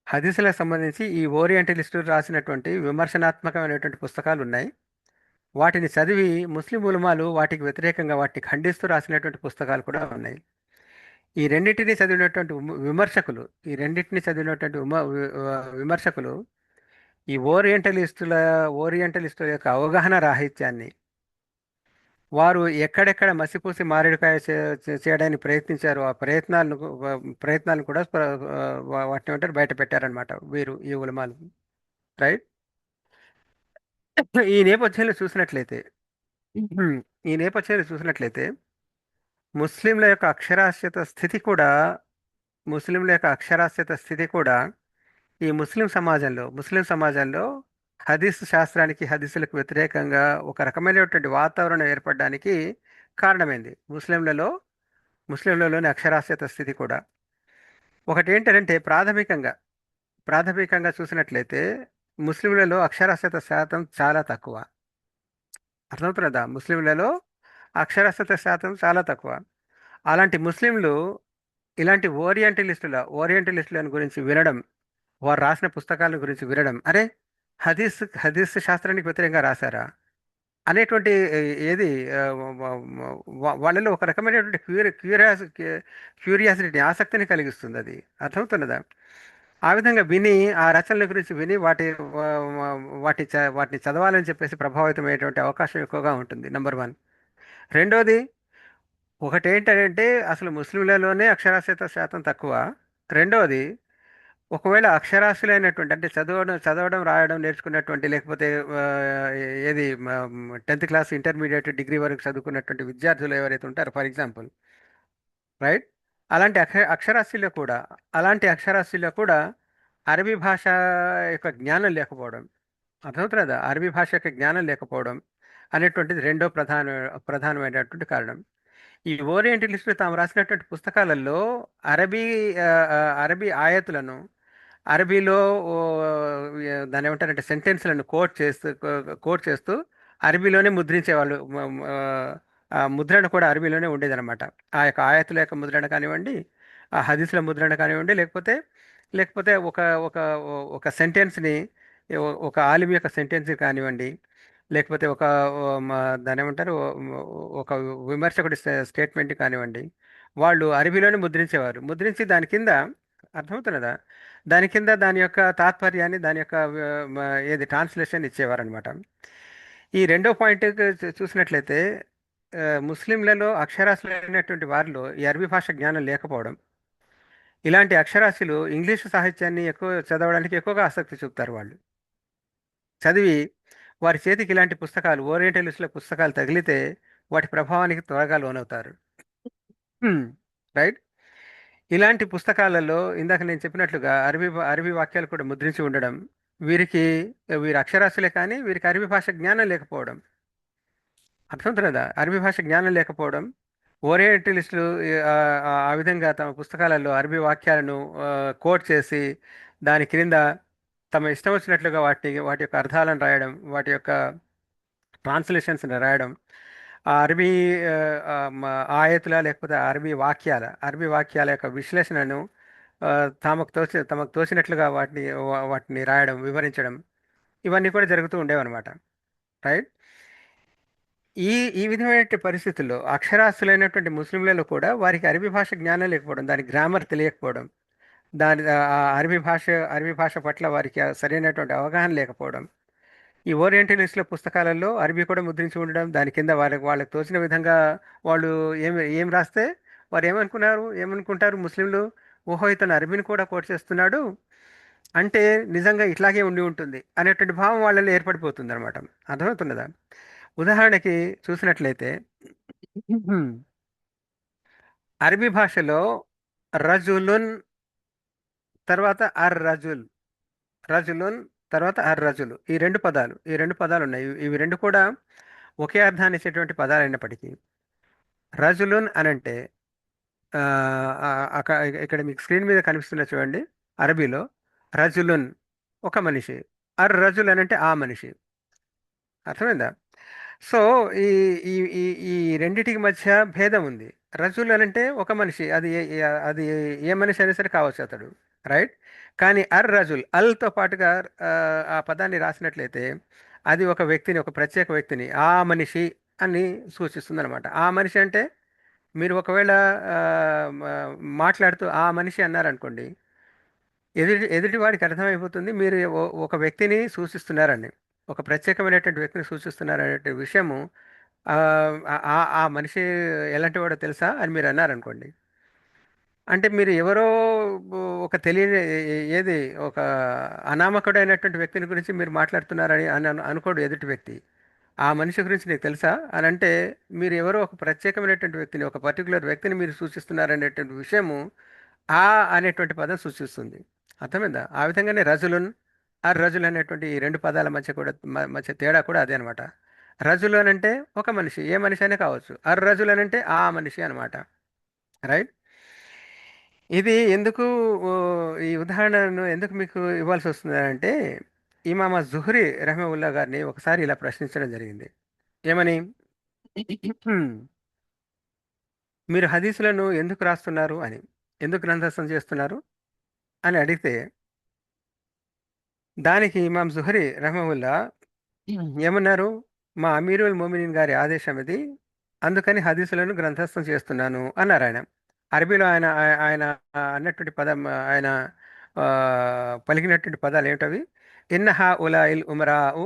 హదీసులకు సంబంధించి ఈ ఓరియంటలిస్టులు రాసినటువంటి విమర్శనాత్మకమైనటువంటి పుస్తకాలు ఉన్నాయి. వాటిని చదివి ముస్లిం ఉలమాలు వాటికి వ్యతిరేకంగా వాటిని ఖండిస్తూ రాసినటువంటి పుస్తకాలు కూడా ఉన్నాయి. ఈ రెండింటిని చదివినటువంటి విమర్శకులు, ఈ రెండింటిని చదివినటువంటి విమర్శకులు ఈ ఓరియంటలిస్టుల యొక్క అవగాహన రాహిత్యాన్ని, వారు ఎక్కడెక్కడ మసిపూసి మారేడుకాయ చేయడానికి ప్రయత్నించారో ఆ ప్రయత్నాలను కూడా వాటిని ఏమంటారు బయట పెట్టారనమాట వీరు, ఈ ఉలమాలు. రైట్. ఈ నేపథ్యంలో చూసినట్లయితే ఈ నేపథ్యంలో చూసినట్లయితే ముస్లింల యొక్క అక్షరాస్యత స్థితి కూడా ముస్లింల యొక్క అక్షరాస్యత స్థితి కూడా ఈ ముస్లిం సమాజంలో హదీస్ శాస్త్రానికి, హదీసులకు వ్యతిరేకంగా ఒక రకమైనటువంటి వాతావరణం ఏర్పడడానికి కారణమైంది. ముస్లింలలోని అక్షరాస్యత స్థితి కూడా ఒకటి ఏంటంటే, ప్రాథమికంగా చూసినట్లయితే ముస్లింలలో అక్షరాస్యత శాతం చాలా తక్కువ. అర్థమవుతున్నదా? ముస్లింలలో అక్షరాస్యత శాతం చాలా తక్కువ. అలాంటి ముస్లింలు ఇలాంటి ఓరియంటలిస్టుల గురించి వినడం, వారు రాసిన పుస్తకాల గురించి వినడం, అరే హదీస్ శాస్త్రానికి వ్యతిరేకంగా రాశారా అనేటువంటి ఏది ఆ, వాళ్ళలో ఒక రకమైనటువంటి క్యూరియాసిటీని, ఆసక్తిని కలిగిస్తుంది. అది అర్థమవుతున్నదా? ఆ విధంగా విని, ఆ రచనల గురించి విని వాటిని చదవాలని చెప్పేసి ప్రభావితమయ్యేటువంటి అవకాశం ఎక్కువగా ఉంటుంది. Number one. రెండోది, ఒకటేంటంటే అసలు ముస్లింలలోనే అక్షరాస్యత శాతం తక్కువ. రెండవది, ఒకవేళ అక్షరాస్యులైనటువంటి, అంటే చదవడం రాయడం నేర్చుకున్నటువంటి, లేకపోతే ఆ, ఏది 10th క్లాస్, ఇంటర్మీడియట్, డిగ్రీ వరకు చదువుకున్నటువంటి విద్యార్థులు ఎవరైతే ఉంటారో, ఫర్ ఎగ్జాంపుల్, రైట్, అలాంటి అక్షరాస్యుల్లో కూడా అరబీ భాష యొక్క జ్ఞానం లేకపోవడం, అర్థమవుతున్నదా? అరబీ భాష యొక్క జ్ఞానం లేకపోవడం అనేటువంటిది రెండో ప్రధానమైనటువంటి కారణం. ఈ ఓరియంటలిస్టులు తాము రాసినటువంటి పుస్తకాలలో అరబీ అరబీ ఆయతులను, అరబీలో ఓ, దాని ఏమంటారంటే సెంటెన్స్లను కోట్ చేస్తూ అరబీలోనే ముద్రించేవాళ్ళు. ఆ ముద్రణ కూడా అరబీలోనే ఉండేదన్నమాట. ఆ యొక్క ఆయతుల యొక్క ముద్రణ కానివ్వండి, ఆ హదీసుల ముద్రణ కానివ్వండి, లేకపోతే ఒక ఒక ఒక సెంటెన్స్ని, ఒక ఆలిం యొక్క సెంటెన్స్ కానివ్వండి, లేకపోతే దాని ఏమంటారు, ఒక విమర్శకుడి స్టేట్మెంట్ కానివ్వండి, వాళ్ళు అరబీలోనే ముద్రించి దాని కింద, అర్థమవుతున్నదా, దాని కింద దాని యొక్క తాత్పర్యాన్ని, దాని యొక్క ఏది ట్రాన్స్లేషన్ ఇచ్చేవారనమాట. ఈ రెండో పాయింట్ చూసినట్లయితే, ముస్లింలలో అక్షరాస్యులైనటువంటి వారిలో ఈ అరబీ భాష జ్ఞానం లేకపోవడం, ఇలాంటి అక్షరాస్యులు ఇంగ్లీషు సాహిత్యాన్ని చదవడానికి ఎక్కువగా ఆసక్తి చూపుతారు. వాళ్ళు చదివి, వారి చేతికి ఇలాంటి పుస్తకాలు, ఓరియంటలిస్టుల పుస్తకాలు తగిలితే వాటి ప్రభావానికి త్వరగా లోనవుతారు. రైట్. ఇలాంటి పుస్తకాలలో ఇందాక నేను చెప్పినట్లుగా అరబీ వాక్యాలు కూడా ముద్రించి ఉండడం, వీరి అక్షరాస్యులే కానీ వీరికి అరబీ భాష జ్ఞానం లేకపోవడం, అర్థమవుతుంది కదా? అరబీ భాష జ్ఞానం లేకపోవడం, ఓరియంటలిస్టులు ఆ విధంగా తమ పుస్తకాలలో అరబీ వాక్యాలను కోట్ చేసి దాని క్రింద తమ ఇష్టం వచ్చినట్లుగా వాటి యొక్క అర్థాలను రాయడం, వాటి యొక్క ట్రాన్స్లేషన్స్ని రాయడం, ఆ అరబీ ఆయతుల, లేకపోతే అరబీ వాక్యాల యొక్క విశ్లేషణను ఆ, తమకు తోచినట్లుగా వాటిని రాయడం, వివరించడం, ఇవన్నీ కూడా జరుగుతూ ఉండేవన్నమాట. రైట్. ఈ ఈ విధమైన పరిస్థితుల్లో అక్షరాస్యులైనటువంటి ముస్లింలలో కూడా వారికి అరబీ భాష జ్ఞానం లేకపోవడం, దాని గ్రామర్ తెలియకపోవడం, ఆ అరబీ భాష పట్ల వారికి సరైనటువంటి అవగాహన లేకపోవడం, ఈ ఓరియంటలిస్టుల పుస్తకాలలో అరబీ కూడా ముద్రించి ఉండడం, దాని కింద వాళ్ళకి తోచిన విధంగా వాళ్ళు ఏం రాస్తే వారు ఏమనుకుంటారు ముస్లింలు, ఓహో ఇతను అరబీని కూడా కోట్ చేస్తున్నాడు అంటే నిజంగా ఇట్లాగే ఉండి ఉంటుంది అనేటువంటి భావం వాళ్ళలో ఏర్పడిపోతుంది అనమాట. అర్థమవుతున్నదా? ఉదాహరణకి చూసినట్లయితే అరబీ భాషలో రజులున్ తర్వాత రజులున్ తర్వాత రజులు, ఈ రెండు పదాలు ఉన్నాయి. ఇవి రెండు కూడా ఒకే అర్థాన్ని ఇచ్చేటువంటి పదాలు అయినప్పటికీ, రజులున్ అనంటే ఆ, ఆ, ఇక్కడ మీకు స్క్రీన్ మీద కనిపిస్తున్న చూడండి, అరబీలో రజులున్ ఒక మనిషి, రజుల్ అనంటే ఆ మనిషి. అర్థమైందా? సో ఈ ఈ ఈ ఈ రెండిటికి మధ్య భేదం ఉంది. రజుల్ అనంటే ఒక మనిషి, అది ఏ మనిషి అయినా సరే కావచ్చు అతడు. రైట్. కానీ రజుల్, అల్తో పాటుగా ఆ, ఆ పదాన్ని రాసినట్లయితే అది ఒక ప్రత్యేక వ్యక్తిని, ఆ మనిషి అని సూచిస్తుంది అనమాట. ఆ మనిషి అంటే మీరు ఒకవేళ ఆ, మాట్లాడుతూ ఆ మనిషి అన్నారనుకోండి, ఎదుటి వాడికి అర్థమైపోతుంది మీరు ఒక వ్యక్తిని సూచిస్తున్నారని, ఒక ప్రత్యేకమైనటువంటి వ్యక్తిని సూచిస్తున్నారనే విషయము. ఆ ఆ మనిషి ఎలాంటి వాడో తెలుసా అని మీరు అన్నారనుకోండి, అంటే మీరు ఎవరో ఒక తెలియని ఏది ఒక అనామకుడైనటువంటి వ్యక్తిని గురించి మీరు మాట్లాడుతున్నారని అనుకోడు ఎదుటి వ్యక్తి. ఆ మనిషి గురించి నీకు తెలుసా అని అంటే, మీరు ఎవరో ఒక ప్రత్యేకమైనటువంటి వ్యక్తిని, ఒక పర్టికులర్ వ్యక్తిని మీరు సూచిస్తున్నారనేటువంటి విషయము ఆ అనేటువంటి పదం సూచిస్తుంది. అర్థమైందా? ఆ విధంగానే రజులున్, ఆ రజులు అనేటువంటి ఈ రెండు పదాల మధ్య కూడా మధ్య తేడా కూడా అదే అనమాట. రజులు అని అంటే ఒక మనిషి, ఏ మనిషి అయినా కావచ్చు. అర్ రజులు అని అంటే ఆ మనిషి అనమాట. రైట్. ఇది ఎందుకు ఓ, ఈ ఉదాహరణను ఎందుకు మీకు ఇవ్వాల్సి వస్తుంది అంటే, ఇమామ జుహ్రీ రహమవుల్లా గారిని ఒకసారి ఇలా ప్రశ్నించడం జరిగింది. ఏమని? మీరు హదీసులను ఎందుకు రాస్తున్నారు అని, ఎందుకు గ్రంథస్థం చేస్తున్నారు అని అడిగితే, దానికి ఇమాం జుహరి రహమహుల్లా ఏమన్నారు? మా అమీరుల్ మోమినిన్ గారి ఆదేశం ఇది, అందుకని హదీసులను గ్రంథస్థం చేస్తున్నాను అన్నారు ఆయన. అరబీలో ఆయన అన్నటువంటి పదం, ఆయన ఆ, పలికినటువంటి పదాలు ఏమిటవి? ఇన్నహా ఉలాయిల్ ఉమరావు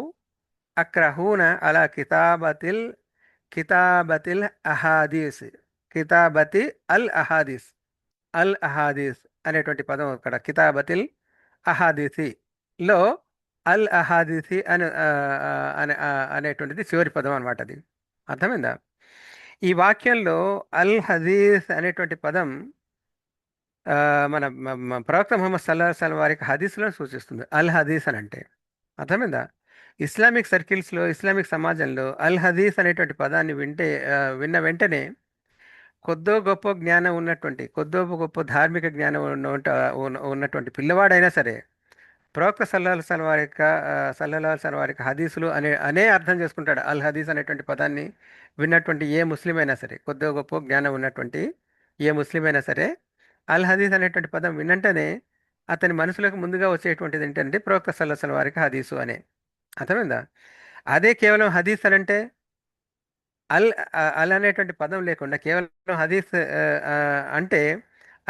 అక్రహూన అలా కితాబతిల్ అహాదీస్, కితాబతి అల్ అహాదీస్, అల్ అహాదీస్ అనేటువంటి పదం అక్కడ కితాబతిల్ అహాదీసి లో అల్ అహాదీసి అనేటువంటిది చివరి పదం అనమాట. అది అర్థమైందా? ఈ వాక్యంలో అల్ హదీస్ అనేటువంటి పదం ఆ, ప్రవక్త ముహమ్మద్ సల్లాహు అలైహి వసల్లం వారికి హదీస్లను సూచిస్తుంది అల్ హదీస్ అని అంటే. అర్థమైందా? ఇస్లామిక్ సర్కిల్స్లో, ఇస్లామిక్ సమాజంలో అల్ హదీస్ అనేటువంటి పదాన్ని విన్న వెంటనే కొద్దో గొప్ప జ్ఞానం ఉన్నటువంటి, కొద్దో గొప్ప ధార్మిక జ్ఞానం ఉన్నటువంటి పిల్లవాడైనా సరే, ప్రవక్త సల్లల్లాహు అలైహి వసల్లం వారి యొక్క సల్లల్లాహు అలైహి వసల్లం వారి యొక్క హదీసులు అనే అర్థం చేసుకుంటాడు. అల్ హదీస్ అనేటువంటి పదాన్ని విన్నటువంటి ఏ ముస్లిం అయినా సరే, కొద్దో గొప్ప జ్ఞానం ఉన్నటువంటి ఏ ముస్లిం అయినా సరే, అల్ హదీస్ అనేటువంటి పదం విన్నంటనే అతని మనసులోకి ముందుగా వచ్చేటువంటిది ఏంటంటే ప్రవక్త సల్లల్లాహు అలైహి వసల్లం వారికి హదీసు అనే. అర్థమైందా? అదే కేవలం హదీస్ అని అంటే, అల్ అల్ అనేటువంటి పదం లేకుండా కేవలం హదీస్ అంటే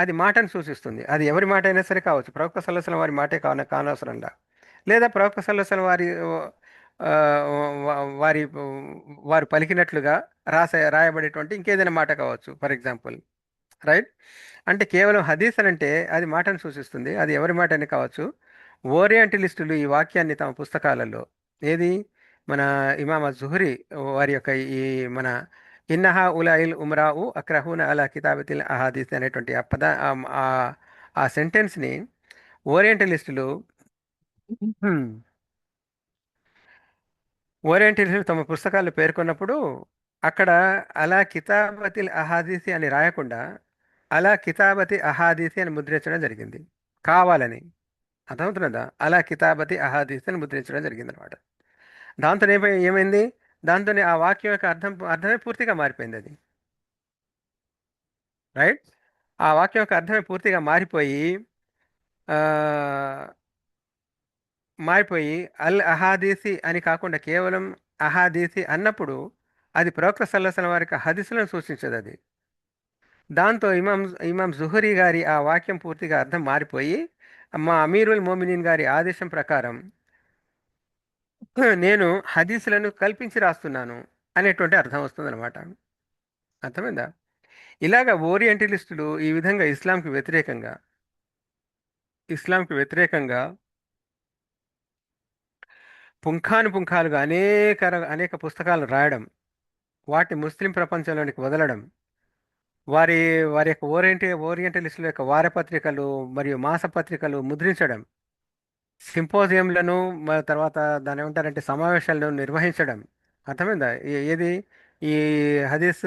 అది మాటను సూచిస్తుంది. అది ఎవరి మాట అయినా సరే కావచ్చు, ప్రవక్త సల్లల్లాహు అలైహి వసల్లం వారి మాటే కానవసరంలా, లేదా ప్రవక్త సల్లల్లాహు అలైహి వసల్లం ఆ, వారి వారు పలికినట్లుగా రాయబడేటువంటి ఇంకేదైనా మాట కావచ్చు, ఫర్ ఎగ్జాంపుల్. రైట్. అంటే కేవలం హదీస్ అని అంటే అది మాటను సూచిస్తుంది, అది ఎవరి మాట అని కావచ్చు. ఓరియంటలిస్టులు ఈ వాక్యాన్ని తమ పుస్తకాలలో, ఏది, మన ఇమామ జుహరి వారి యొక్క ఈ మన ఇన్నహా ఉలాయిల్ ఉమ్రావు అక్రహూన అలా కితాబతిల్ అహాదీస్ అనేటువంటి ఆ సెంటెన్స్ని ఓరియంటలిస్టులు హ్మ్, ఓరియంటలిస్టులు తమ పుస్తకాల్లో పేర్కొన్నప్పుడు అక్కడ అలా కితాబతిల్ అహాదీసి అని రాయకుండా అలా కితాబతి అహాదీసి అని ముద్రించడం జరిగింది, కావాలని. అర్థమవుతున్నదా? అలా కితాబతి అహాదీస్ అని ముద్రించడం జరిగింది అనమాట. దాంతో ఏమైంది? దాంతో ఆ వాక్యం యొక్క అర్థమే పూర్తిగా మారిపోయింది అది. రైట్. ఆ వాక్యం యొక్క అర్థమే పూర్తిగా ఆ, మారిపోయి అల్ అహాదీసి అని కాకుండా కేవలం అహాదీసి అన్నప్పుడు అది ప్రవక్త సల్లల్లాహు అలైహి వసల్లం వారికి హదీసులను సూచించదు అది. దాంతో ఇమాం జుహరీ గారి ఆ వాక్యం పూర్తిగా అర్థం మారిపోయి, మా అమీరుల్ మోమినీన్ గారి ఆదేశం ప్రకారం నేను హదీసులను కల్పించి రాస్తున్నాను అనేటువంటి అర్థం వస్తుందన్నమాట. అర్థమైందా? ఇలాగ ఓరియంటలిస్టులు ఈ విధంగా ఇస్లాంకి వ్యతిరేకంగా పుంఖానుపుంఖాలుగా అనేక పుస్తకాలు రాయడం, వాటిని ముస్లిం ప్రపంచంలోనికి వదలడం, వారి వారి యొక్క ఓరియంటలిస్టుల యొక్క వారపత్రికలు మరియు మాసపత్రికలు ముద్రించడం, సింపోజియంలను తర్వాత దాని ఏమంటారంటే సమావేశాలను నిర్వహించడం. అర్థమైందా? ఏది, ఈ హదీస్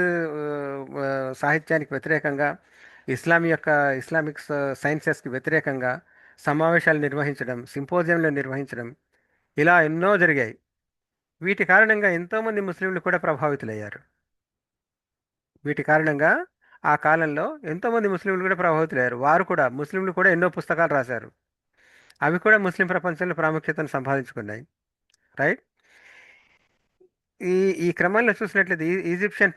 సాహిత్యానికి వ్యతిరేకంగా, ఇస్లామిక్ సైన్సెస్కి వ్యతిరేకంగా సమావేశాలు నిర్వహించడం, సింపోజియంలు నిర్వహించడం, ఇలా ఎన్నో జరిగాయి. వీటి కారణంగా ఎంతోమంది ముస్లింలు కూడా ప్రభావితులయ్యారు. వీటి కారణంగా ఆ కాలంలో ఎంతోమంది ముస్లింలు కూడా ప్రభావితులయ్యారు. ముస్లింలు కూడా ఎన్నో పుస్తకాలు రాశారు. అవి కూడా ముస్లిం ప్రపంచంలో ప్రాముఖ్యతను సంపాదించుకున్నాయి. రైట్. ఈ ఈ క్రమంలో చూసినట్లయితే ఈజిప్షియన్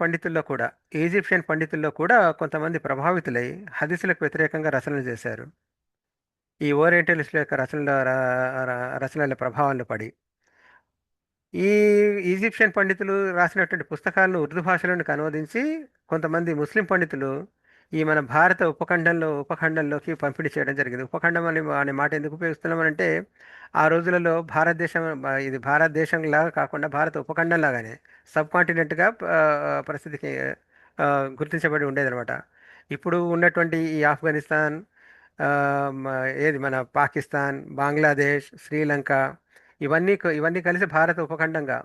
పండితుల్లో కూడా కొంతమంది ప్రభావితులై హదీసులకు వ్యతిరేకంగా రచనలు చేశారు. ఈ ఓరియంటలిస్టుల యొక్క రచనల ప్రభావంలో పడి ఈ ఈజిప్షియన్ పండితులు రాసినటువంటి పుస్తకాలను ఉర్దూ భాషలోనికి అనువదించి కొంతమంది ముస్లిం పండితులు ఈ మన భారత ఉపఖండంలోకి పంపిణీ చేయడం జరిగింది. ఉపఖండం అనే మాట ఎందుకు ఉపయోగిస్తున్నామనంటే ఆ రోజులలో ఇది భారతదేశం లాగా కాకుండా భారత ఉపఖండం లాగానే సబ్ కాంటినెంట్గా పరిస్థితికి ఆ, గుర్తించబడి ఉండేదన్నమాట. ఇప్పుడు ఉన్నటువంటి ఈ ఆఫ్ఘనిస్తాన్, ఆ, ఏది మన పాకిస్తాన్, బంగ్లాదేశ్, శ్రీలంక, ఇవన్నీ కలిసి భారత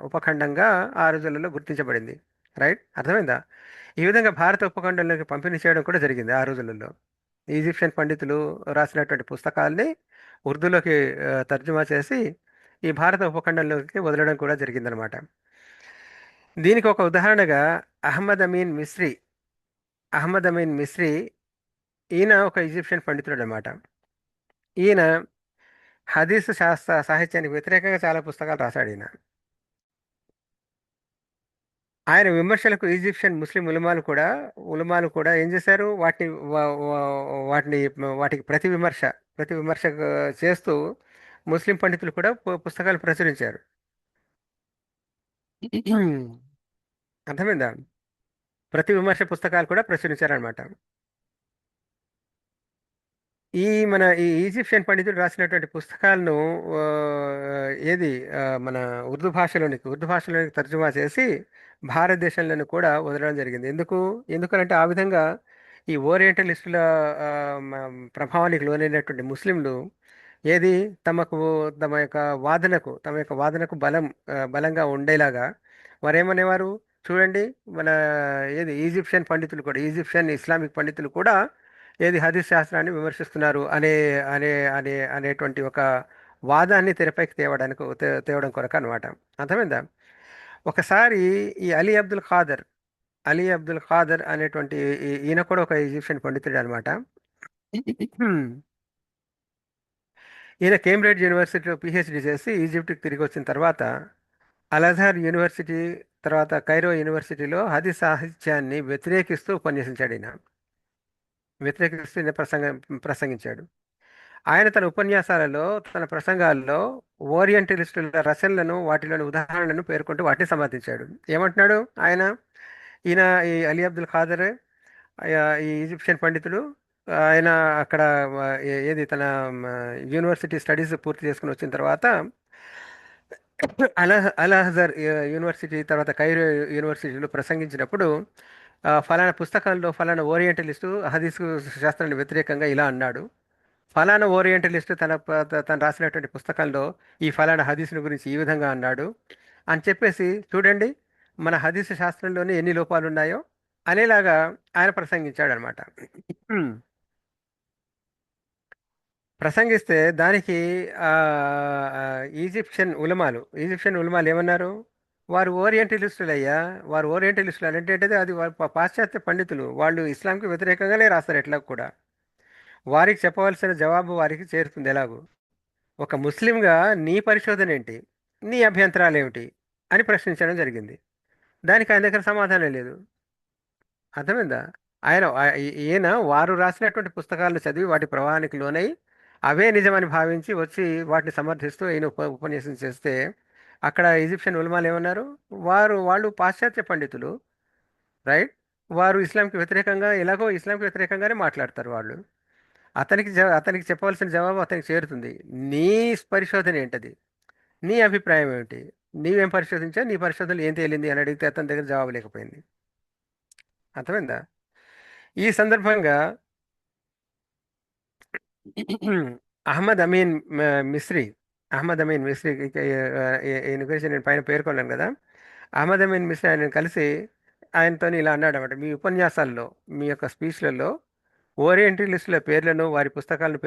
ఉపఖండంగా ఆ రోజులలో గుర్తించబడింది. రైట్, అర్థమైందా? ఈ విధంగా భారత ఉపఖండంలోకి పంపిణీ చేయడం కూడా జరిగింది ఆ రోజులలో. ఈజిప్షియన్ పండితులు రాసినటువంటి పుస్తకాల్ని ఉర్దూలోకి తర్జుమా చేసి ఈ భారత ఉపఖండంలోకి వదలడం కూడా జరిగిందనమాట. దీనికి ఒక ఉదాహరణగా అహ్మద్ అమీన్ మిస్రీ అహ్మద్ అమీన్ మిస్రీ ఈయన ఒక ఈజిప్షియన్ పండితుడు అనమాట. ఈయన హదీస్ శాస్త్ర సాహిత్యానికి వ్యతిరేకంగా చాలా పుస్తకాలు రాశాడు ఈయన. ఆయన విమర్శలకు ఈజిప్షియన్ ముస్లిం ఉలమాలు కూడా ఏం చేశారు? వాటిని వాటికి ప్రతి విమర్శ చేస్తూ ముస్లిం పండితులు కూడా పుస్తకాలు ప్రచురించారు. అర్థమైందా? ప్రతి విమర్శ పుస్తకాలు కూడా ప్రచురించారనమాట. ఈ ఈజిప్షియన్ పండితుడు రాసినటువంటి పుస్తకాలను ఆ, ఏది మన ఉర్దూ భాషలోనికి తర్జుమా చేసి భారతదేశంలోని కూడా వదలడం జరిగింది. ఎందుకనంటే ఆ విధంగా ఈ ఓరియంటలిస్టుల ఆ, మ- ప్రభావానికి లోనైనటువంటి ముస్లింలు ఏది తమకు తమ యొక్క వాదనకు బలంగా ఉండేలాగా వారేమనేవారు? చూడండి, మన ఈజిప్షియన్ ఇస్లామిక్ పండితులు కూడా ఏది హదీస్ శాస్త్రాన్ని విమర్శిస్తున్నారు అనేటువంటి ఒక వాదాన్ని తెరపైకి తేవడం కొరకు అనమాట. అర్థమైందా? ఒకసారి ఈ అలీ అబ్దుల్ ఖాదర్ అనేటువంటి ఈయన కూడా ఒక ఈజిప్షియన్ పండితుడు అనమాట. ఈయన కేంబ్రిడ్జ్ యూనివర్సిటీలో పిహెచ్డి చేసి ఈజిప్ట్కి తిరిగి వచ్చిన తర్వాత అల్ అజహర్ యూనివర్సిటీ, తర్వాత కైరో యూనివర్సిటీలో హదీస్ సాహిత్యాన్ని వ్యతిరేకిస్తూ ఈయన ప్రసంగించాడు. ఆయన తన ఉపన్యాసాలలో, తన ప్రసంగాల్లో ఓరియంటలిస్టుల రచనలను, వాటిలోని ఉదాహరణలను పేర్కొంటూ వాటిని సమర్థించాడు. ఏమంటున్నాడు ఆయన? ఈయన ఈ అలీ అబ్దుల్ ఖాదర్, ఈ ఈజిప్షియన్ పండితుడు, ఆయన అక్కడ ఏది తన యూనివర్సిటీ స్టడీస్ పూర్తి చేసుకుని వచ్చిన తర్వాత అల్ అజహర్ యూనివర్సిటీ, తర్వాత కైరో యూనివర్సిటీలో ప్రసంగించినప్పుడు ఫలానా పుస్తకంలో ఫలానా ఓరియంటలిస్టు హదీసు శాస్త్రానికి వ్యతిరేకంగా ఇలా అన్నాడు. ఫలానా ఓరియంటలిస్ట్ తను రాసినటువంటి పుస్తకంలో ఈ ఫలానా హదీసుల గురించి ఈ విధంగా అన్నాడు అని చెప్పేసి, చూడండి మన హదీసు శాస్త్రంలోనే ఎన్ని లోపాలు ఉన్నాయో అనేలాగా ఆయన ప్రసంగించాడు అనమాట. ప్రసంగిస్తే దానికి ఆ, ఆ, ఈజిప్షియన్ ఉలమాలు ఏమన్నారు? అయ్యా, వారు ఓరియంటలిస్టులు అంటే ఏంటంటే అది పాశ్చాత్య పండితులు, వాళ్ళు ఇస్లాంకి వ్యతిరేకంగానే రాస్తారు. ఎట్లా కూడా వారికి చెప్పవలసిన జవాబు వారికి చేరుతుంది ఎలాగూ. ఒక ముస్లింగా నీ పరిశోధన ఏంటి, నీ అభ్యంతరాలు ఏమిటి అని ప్రశ్నించడం జరిగింది. దానికి ఆయన దగ్గర సమాధానం లేదు. అర్థమైందా? ఈయన వారు రాసినటువంటి పుస్తకాలను చదివి వాటి ప్రవాహానికి లోనై అవే నిజమని భావించి వచ్చి వాటిని సమర్థిస్తూ ఈయన ఉపన్యాసం చేస్తే అక్కడ ఈజిప్షియన్ ఉలమాలు ఏమన్నారు? వాళ్ళు పాశ్చాత్య పండితులు, రైట్? వారు ఇస్లాంకి వ్యతిరేకంగానే మాట్లాడతారు వాళ్ళు. అతనికి చెప్పవలసిన జవాబు అతనికి చేరుతుంది. నీ పరిశోధన ఏంటది? నీ అభిప్రాయం ఏమిటి? నీవేం పరిశోధించా, నీ పరిశోధనలు ఏం తేలింది అని అడిగితే అతని దగ్గర జవాబు లేకపోయింది. అర్థమైందా? ఈ సందర్భంగా అహ్మద్ అమీన్ మిస్రీ అహ్మద్ అమీన్ మిస్రీ ఈయన గురించి నేను పైన పేర్కొన్నాను కదా. అహ్మద్ అమీన్ మిస్రీ ఆయన కలిసి ఆయనతో ఇలా అన్నాడు అనమాట: మీ ఉపన్యాసాల్లో, మీ యొక్క స్పీచ్లలో ఓరియంటలిస్టుల పేర్లను, వారి పుస్తకాలను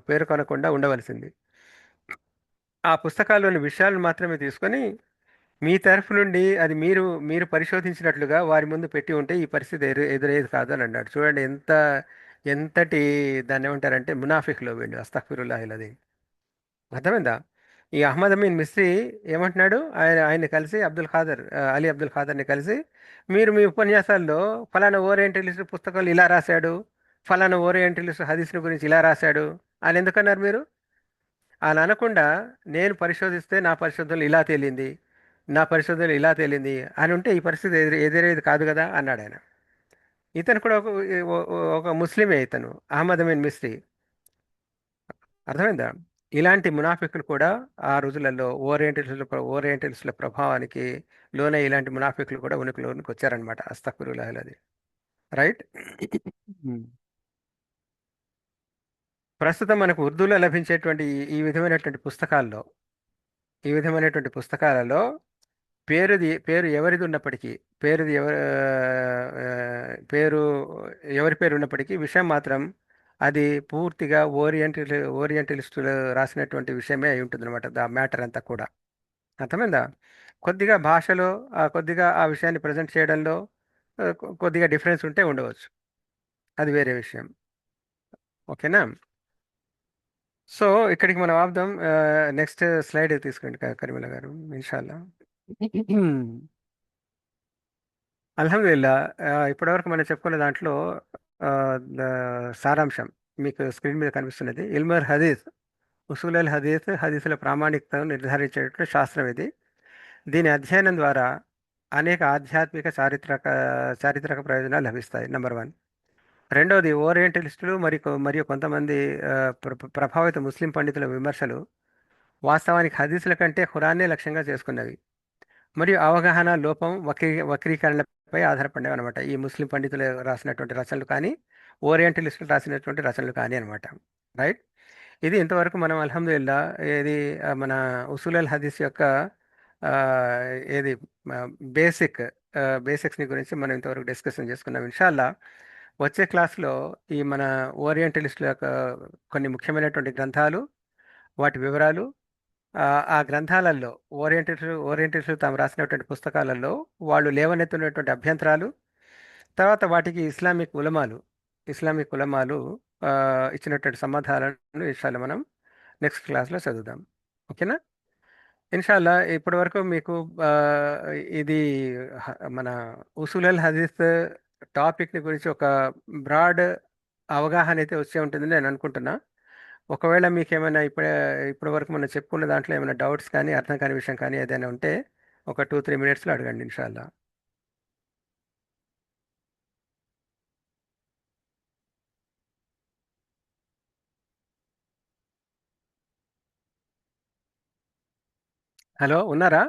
పేర్కొనకుండా ఉండవలసింది. ఆ పుస్తకాల్లోని విషయాలను మాత్రమే తీసుకొని మీ తరఫు నుండి అది మీరు పరిశోధించినట్లుగా వారి ముందు పెట్టి ఉంటే ఈ పరిస్థితి ఎదురయ్యేది కాదు అని అన్నాడు. చూడండి ఎంతటి దాన్ని ఏమంటారంటే మునాఫిక్లో వీళ్ళు, అస్తగ్ఫిరుల్లాహిల్ అది. అర్థమైందా? ఈ అహ్మద్ అమీన్ మిస్రీ ఏమంటున్నాడు, ఆయన్ని కలిసి అలీ అబ్దుల్ ఖాదర్ని కలిసి, మీరు మీ ఉపన్యాసాల్లో ఫలానా ఓరియంటలిస్ట్ పుస్తకాలు ఇలా రాశాడు, ఫలానా ఓరియంటలిస్ట్ హదీస్ని గురించి ఇలా రాశాడు అని ఎందుకన్నారు మీరు? అలా అనకుండా, నేను పరిశోధిస్తే నా పరిశోధనలు ఇలా తేలింది, నా పరిశోధనలు ఇలా తేలింది అని ఉంటే ఈ పరిస్థితి ఎదురయ్యేది కాదు కదా అన్నాడు ఆయన. ఇతను కూడా ఒక ముస్లిమే, ఇతను అహ్మద్ అమీన్ మిస్రీ. అర్థమైందా? ఇలాంటి మునాఫికులు కూడా ఆ రోజులలో ఓరియంటలిస్టుల ప్రభావానికి లోనే ఇలాంటి మునాఫికులు కూడా ఉనికిలోనికి వచ్చారనమాట. అస్తగ్ఫిరుల్లాహ్ అది. రైట్. ప్రస్తుతం మనకు ఉర్దూలో లభించేటువంటి ఈ విధమైనటువంటి పుస్తకాల్లో, ఈ విధమైనటువంటి పుస్తకాలలో పేరు ఎవరిది ఉన్నప్పటికీ, పేరుది ఎవరు పేరు ఎవరి పేరు ఉన్నప్పటికీ విషయం మాత్రం అది పూర్తిగా ఓరియంటలిస్టులు రాసినటువంటి విషయమే అయి ఉంటుంది అనమాట. ద మ్యాటర్ అంతా కూడా. అర్థమైందా? కొద్దిగా భాషలో కొద్దిగా ఆ విషయాన్ని ప్రజెంట్ చేయడంలో కొద్దిగా డిఫరెన్స్ ఉంటే ఉండవచ్చు, అది వేరే విషయం. ఓకేనా? సో ఇక్కడికి మనం ఆపుదాం. నెక్స్ట్ స్లైడ్ తీసుకోండి కరీముల్లా గారు, ఇన్షాల్లా. అల్హమ్దులిల్లా. ఇప్పటివరకు మనం చెప్పుకున్న దాంట్లో సారాంశం మీకు స్క్రీన్ మీద కనిపిస్తున్నది. ఇల్మర్ హదీస్, ఉసూల్ హదీస్, హదీసుల ప్రామాణికతను నిర్ధారించేటటువంటి శాస్త్రం ఇది. దీని అధ్యయనం ద్వారా అనేక ఆధ్యాత్మిక చారిత్రక ప్రయోజనాలు లభిస్తాయి. నెంబర్ 1. రెండవది, ఓరియంటలిస్టులు మరియు కొంతమంది ప్రభావిత ముస్లిం పండితుల విమర్శలు వాస్తవానికి హదీసుల కంటే ఖురాన్నే లక్ష్యంగా చేసుకున్నవి మరియు అవగాహన లోపం, వక్రీకరణపై ఆధారపడేవి అనమాట. ఈ ముస్లిం పండితులు రాసినటువంటి రచనలు కానీ, ఓరియంటలిస్టులు రాసినటువంటి రచనలు కానీ అనమాట. రైట్. ఇది ఇంతవరకు మనం అల్హమ్దులిల్లా ఏది మన ఉసూల్ హదీస్ యొక్క ఆ, ఏది బేసిక్ బేసిక్స్ని గురించి మనం ఇంతవరకు డిస్కషన్ చేసుకున్నాం. ఇన్షాల్లా వచ్చే క్లాస్లో ఈ మన ఓరియంటలిస్టుల యొక్క కొన్ని ముఖ్యమైనటువంటి గ్రంథాలు, వాటి వివరాలు, ఆ ఆ గ్రంథాలలో ఓరియంటలిస్టులు తాము రాసినటువంటి పుస్తకాలలో వాళ్ళు లేవనెత్తినటువంటి అభ్యంతరాలు, తర్వాత వాటికి ఇస్లామిక్ ఉలమాలు ఇచ్చినటువంటి సమాధానాలను ఇన్షాల్లా మనం నెక్స్ట్ క్లాస్లో చదువుదాం. ఓకేనా? ఇన్షాల్లా ఇప్పటి వరకు మీకు ఆ, ఇది మన ఉసూల్ హదీస్ టాపిక్ని గురించి ఒక బ్రాడ్ అవగాహన అయితే వచ్చే ఉంటుందని నేను అనుకుంటున్నా. ఒకవేళ మీకు ఏమైనా ఇప్పటి వరకు మనం చెప్పుకున్న దాంట్లో ఏమైనా డౌట్స్ కానీ అర్థం కాని విషయం కానీ ఏదైనా ఉంటే ఒక 2-3 మినిట్స్లో అడగండి ఇన్షాల్లా. హలో, ఉన్నారా?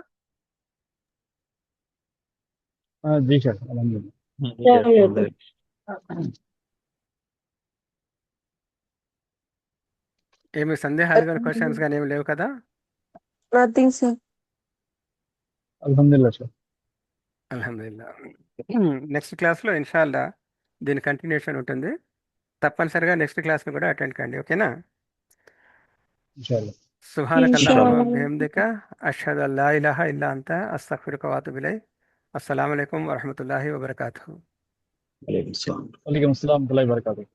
जी सर अलहमदिल्ला। Assalamualaikum. ఏమి సందేహాలు కానీ క్వశ్చన్స్ కానీ ఏమి లేవు కదా? Nothing, sir. अल्हम्दुलिल्लाह सर। అల్హమ్దులిల్లా. నెక్స్ట్ క్లాస్లో ఇన్షాల్లా దీని కంటిన్యూషన్ ఉంటుంది. తప్పనిసరిగా నెక్స్ట్ క్లాస్ని కూడా అటెండ్ కండి. ఓకేనా? इंशाल्लाह। సుబ్హానక Inshallah. అల్లాహుమ్మ బిహమ్దిక అష్హదు అల్లా ఇలాహ ఇల్లా అంత అస్తగ్ఫిరుక వ అతూబు ఇలైక్. అస్సలాము అలైకుం వరహ్మతుల్లాహి వబరకాతుహు. Alaikum salam. वालेकुम अस्सलाम व रहमतुल्लाहि व बरकातुहू।